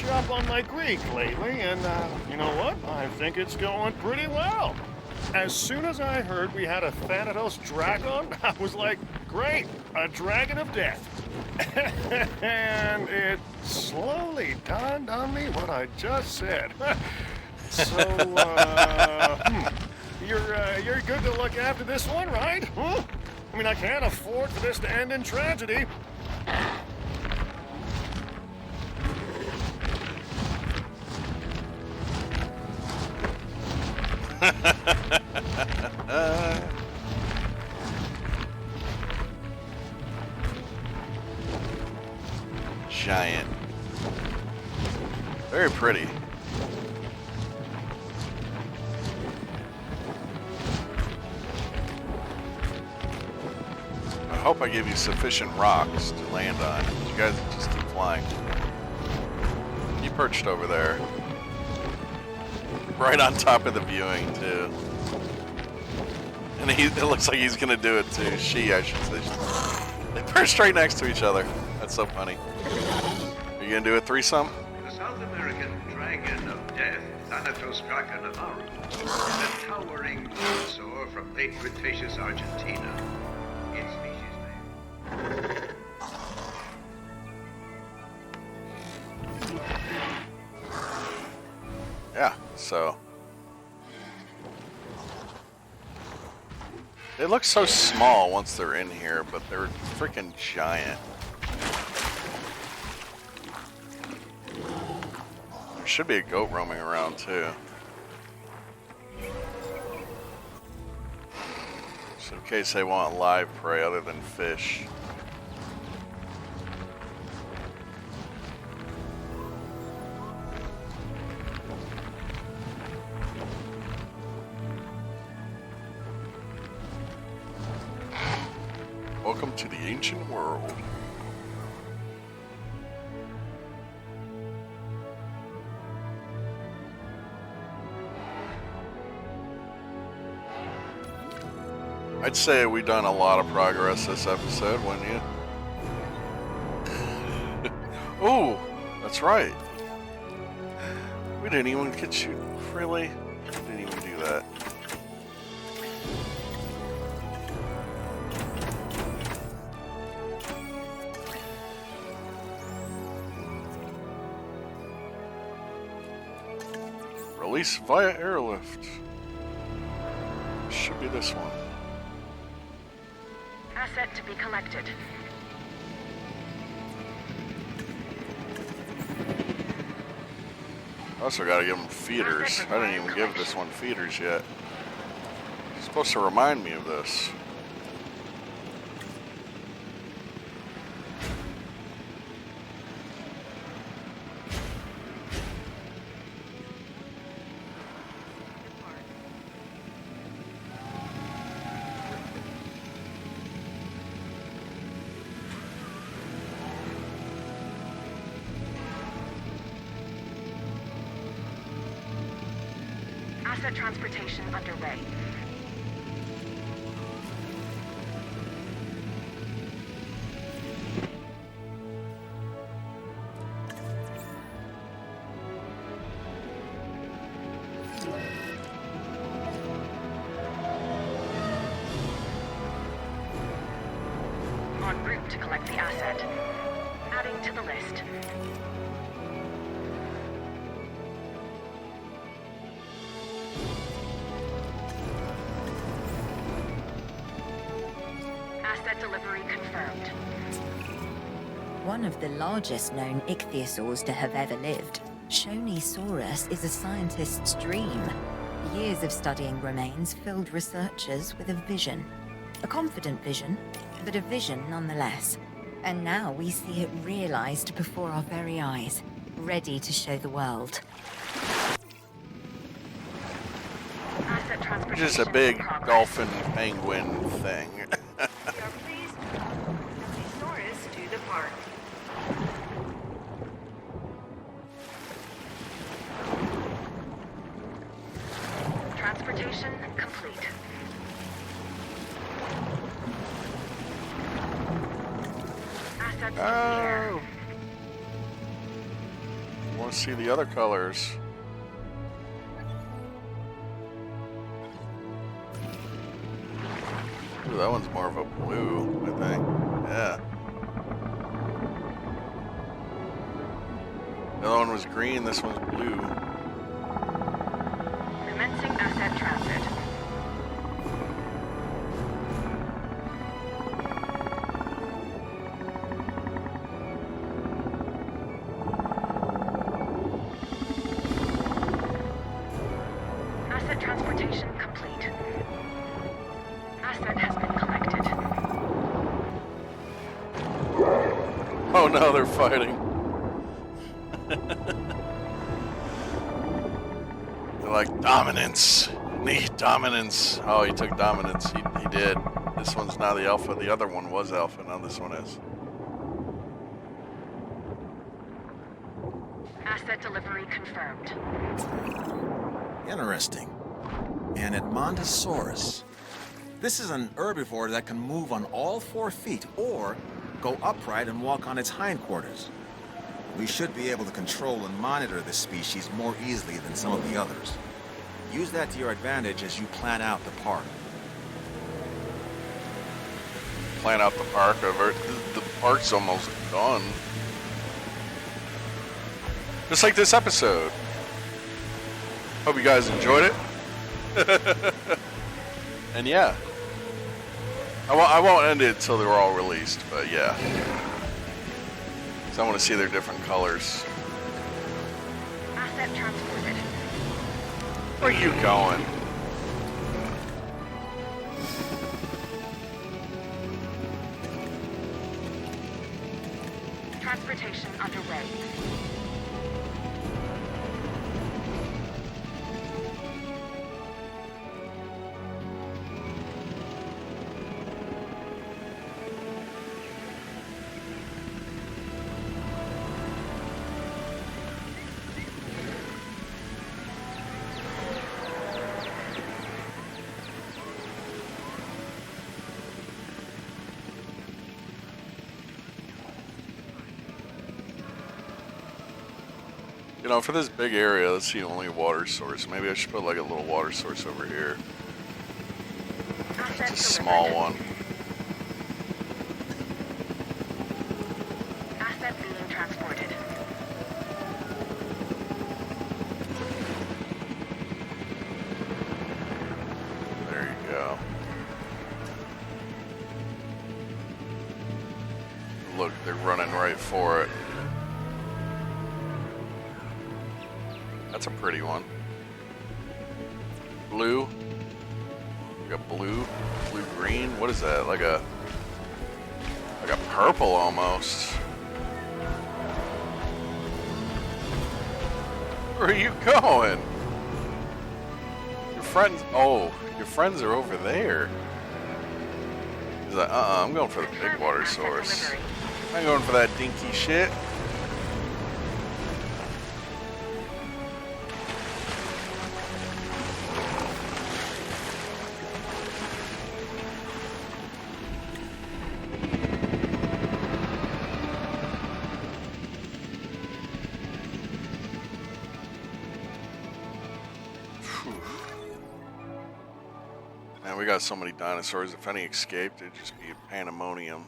Up on my Greek lately, and you know what? I think it's going pretty well. As soon as I heard we had a Thanatos dragon, I was like, great, a dragon of death. And it slowly dawned on me what I just said. So, you're good to look after this one, right? Huh? I mean, I can't afford for this to end in tragedy. Giant. Very pretty. I hope I give you sufficient rocks to land on. You guys just keep flying. You perched over there. Right on top of the viewing, too. And it looks like he's gonna do it, too. She, I should say. They perched right next to each other. That's so funny. Are you gonna do a threesome? The South American dragon of death, Thanatos draconamaru, is a towering dinosaur from late Cretaceous Argentina. Its species name. Yeah, so. They look so small once they're in here, but they're freaking giant. There should be a goat roaming around too. Just in case they want live prey other than fish. Welcome to the ancient world. I'd say we done a lot of progress this episode, wouldn't you? Oh, that's right. We didn't even get you. Really? We didn't even do that. Release via airlift. Should be this one. Asset to be collected. I also gotta give them feeders. I didn't even give this one feeders yet. It's supposed to remind me of this. Asset transportation underway. En route to collect the asset. Adding to the list. Asset delivery confirmed. One of the largest known ichthyosaurs to have ever lived, Shonisaurus is a scientist's dream. Years of studying remains filled researchers with a vision. A confident vision, but a vision nonetheless. And now we see it realized before our very eyes, ready to show the world. Asset transportation Just a big in progress. dolphin penguin thing. We are pleased to welcome Mr.VoidBox to the park. Transportation complete. Assets in the air. Oh. Want to see the other colors? Ooh, that one's more of a blue, I think. Yeah. The other one was green, this one's blue. Commencing asset transit. Asset transportation complete. Asset has been collected. Oh no, they're fighting. They're like, dominance. Need dominance. Oh, he took dominance. He did. This one's now the alpha. The other one was alpha. Now this one is. Asset delivery confirmed. Interesting. An Edmontosaurus. This is an herbivore that can move on all 4 feet or go upright and walk on its hindquarters. We should be able to control and monitor this species more easily than some of the others. Use that to your advantage as you plan out the park. Plan out the park. The park's almost done. Just like this episode. Hope you guys enjoyed it. And yeah. I won't end it until they're all released, but yeah. Because I want to see their different colors. Asset transported. Where are you going? Transportation underway. You know, for this big area, that's the only water source. Maybe I should put like a little water source over here. Asset It's a small delivered. one. Asset being transported. There you go. Look, they're running right for it. That's a pretty one. Blue. Like a blue green. What is that? Like a purple almost. Where are you going? Your friends. Oh, your friends are over there. He's like, I'm going for the big water source. I ain't going for that dinky shit. Man, we got so many dinosaurs. If any escaped, it'd just be a pandemonium.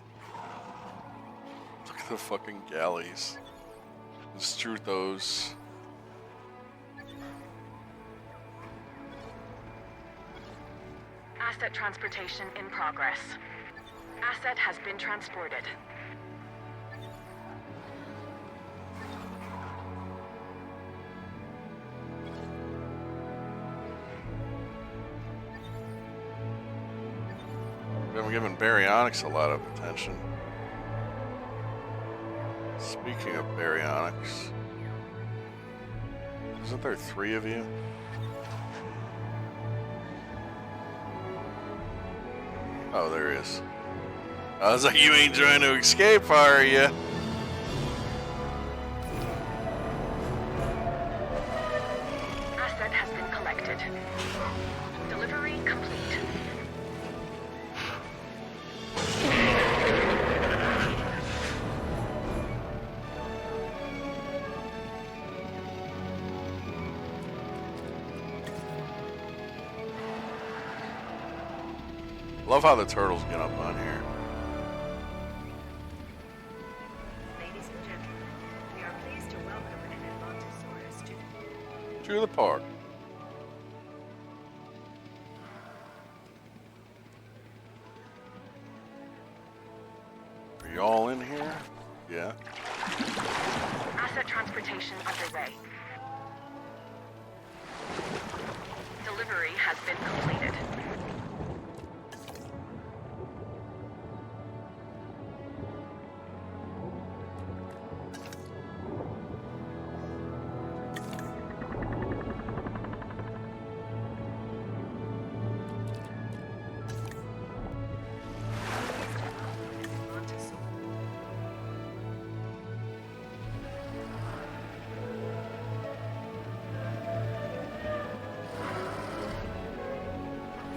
Look at the fucking galleys. The Struthos. Asset transportation in progress. Asset has been transported. We've been giving baryonyx a lot of attention. Speaking of baryonyx, isn't there 3 of you? Oh, there is. I was like, you ain't trying to escape, are you? Asset has been collected. Delivery complete. Love how the turtles get up on here. Ladies and gentlemen, we are pleased to welcome an Atlantosaurus to To the park. Are you all in here? Yeah. Asset transportation underway. Delivery has been completed.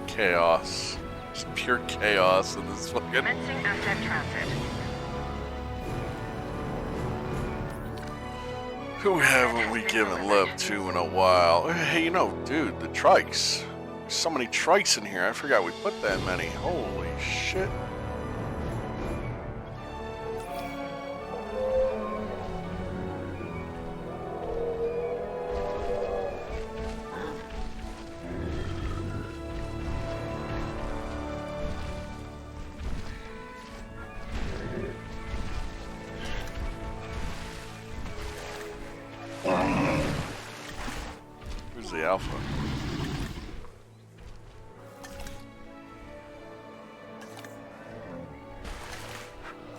Chaos. Just pure chaos in this fucking... Commencing asset transit. Who haven't we given love to in a while? Hey, you know, dude, the trikes. There's so many trikes in here. I forgot we put that many. Holy shit. Who's the alpha?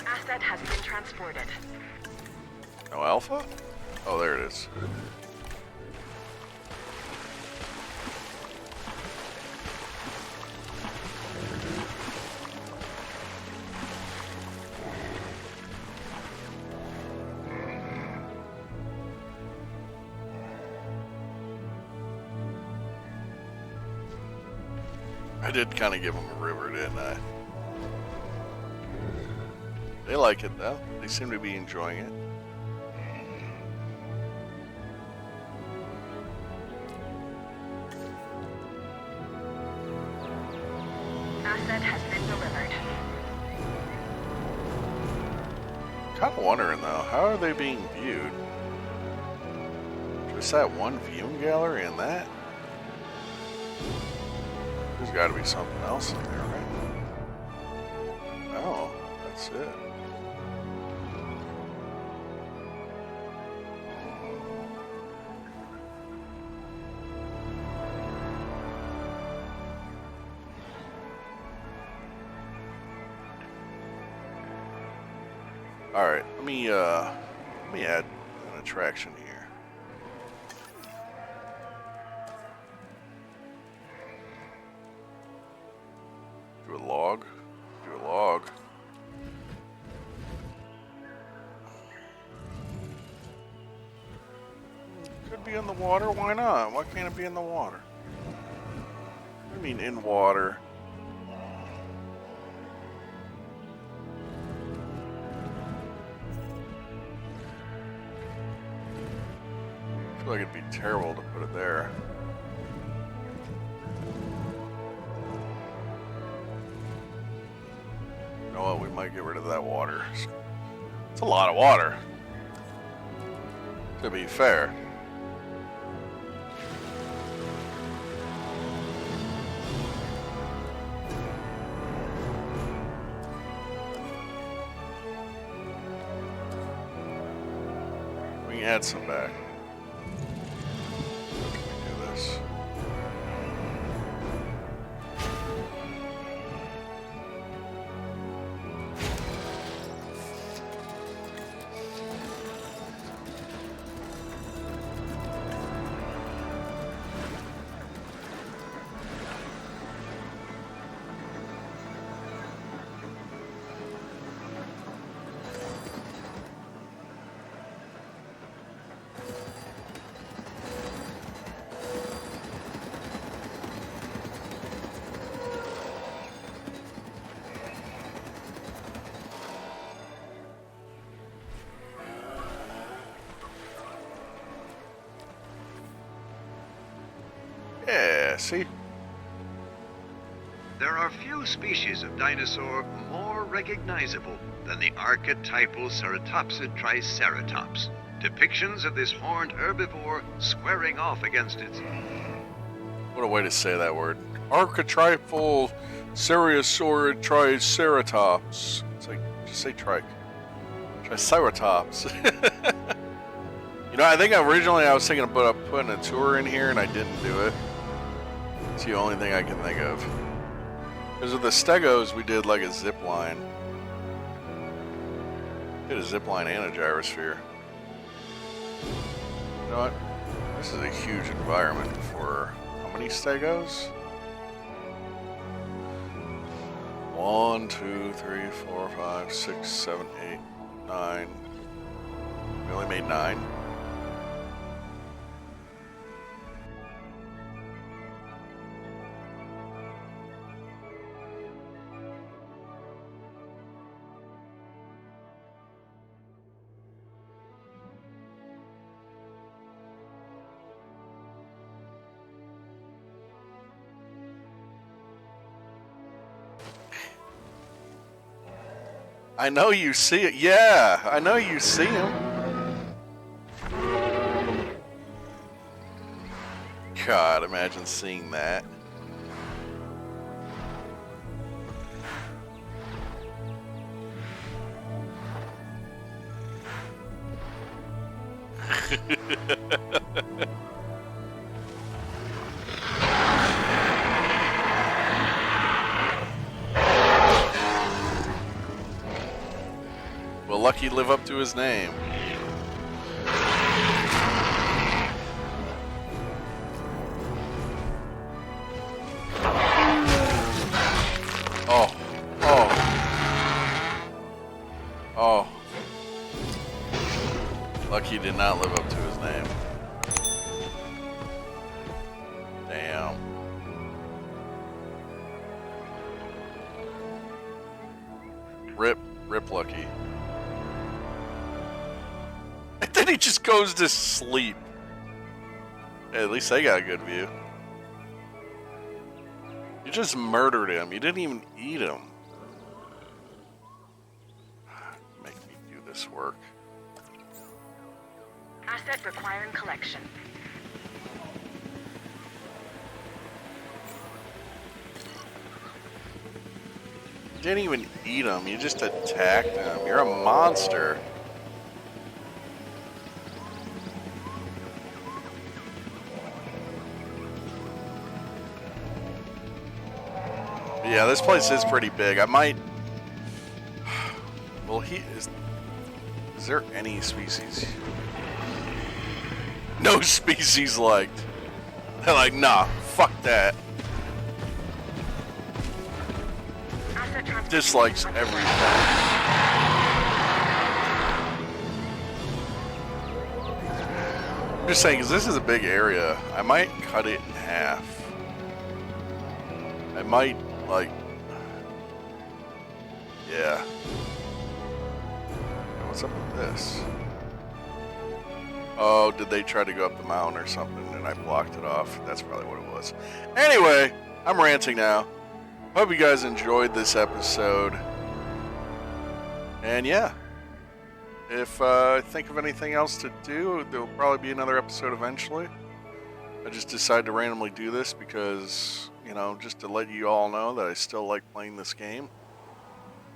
Asset has been transported. No alpha? Oh, there it is. I did kind of give them a river, didn't I? They like it, though. They seem to be enjoying it. Asset has been delivered. Kind of wondering, though, how are they being viewed? Just that one viewing gallery and that? There's got to be something else in there, right? Oh, that's it. All right, let me add an attraction here. Do a log. Do a log. Could be in the water. Why not? Why can't it be in the water? I mean, in water. I feel like it'd be terrible to put it there. You know what? We might get rid of that water. It's a lot of water. To be fair. We can add some back. Do this. Yeah, see? There are few species of dinosaur more recognizable than the archetypal ceratopsid triceratops. Depictions of this horned herbivore squaring off against its... What a way to say that word. Archetypal Cereosaurid Triceratops. It's like, just say Triceratops. You know, I think originally I was thinking about putting a tour in here and I didn't do it. It's the only thing I can think of. Because with the Stegos, we did like a zip line. Did a zip line and a gyrosphere. You know what? This is a huge environment for how many Stegos? 1, 2, 3, 4, 5, 6, 7, 8, 9. We only made 9. I know you see it. Yeah, I know you see him. God, imagine seeing that. Will Lucky live up to his name? Oh. Oh. Oh. Lucky did not live up to his name. Damn. Rip Lucky. And then he just goes to sleep. Hey, at least they got a good view. You just murdered him. You didn't even eat him. Make me do this work. Asset requiring collection. You didn't even eat him. You just attacked him. You're a monster. Yeah, this place is pretty big. I might... Well, Is there any species? No species liked. They're like, nah, fuck that. Asset transfer. Dislikes everything. I'm just saying, because this is a big area, I might cut it in half. I might, like, yeah. What's up with this? Oh, did they try to go up the mountain or something and I blocked it off? That's probably what it was. Anyway, I'm ranting now. Hope you guys enjoyed this episode. And yeah, if I think of anything else to do, there'll probably be another episode eventually. I just decided to randomly do this because, you know, just to let you all know that I still like playing this game.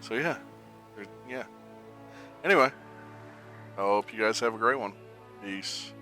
So yeah, yeah. Anyway, I hope you guys have a great one. Peace.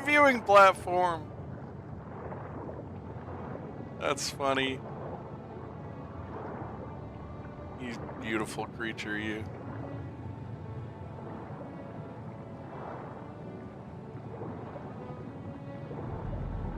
Viewing platform. That's funny. You beautiful creature, you.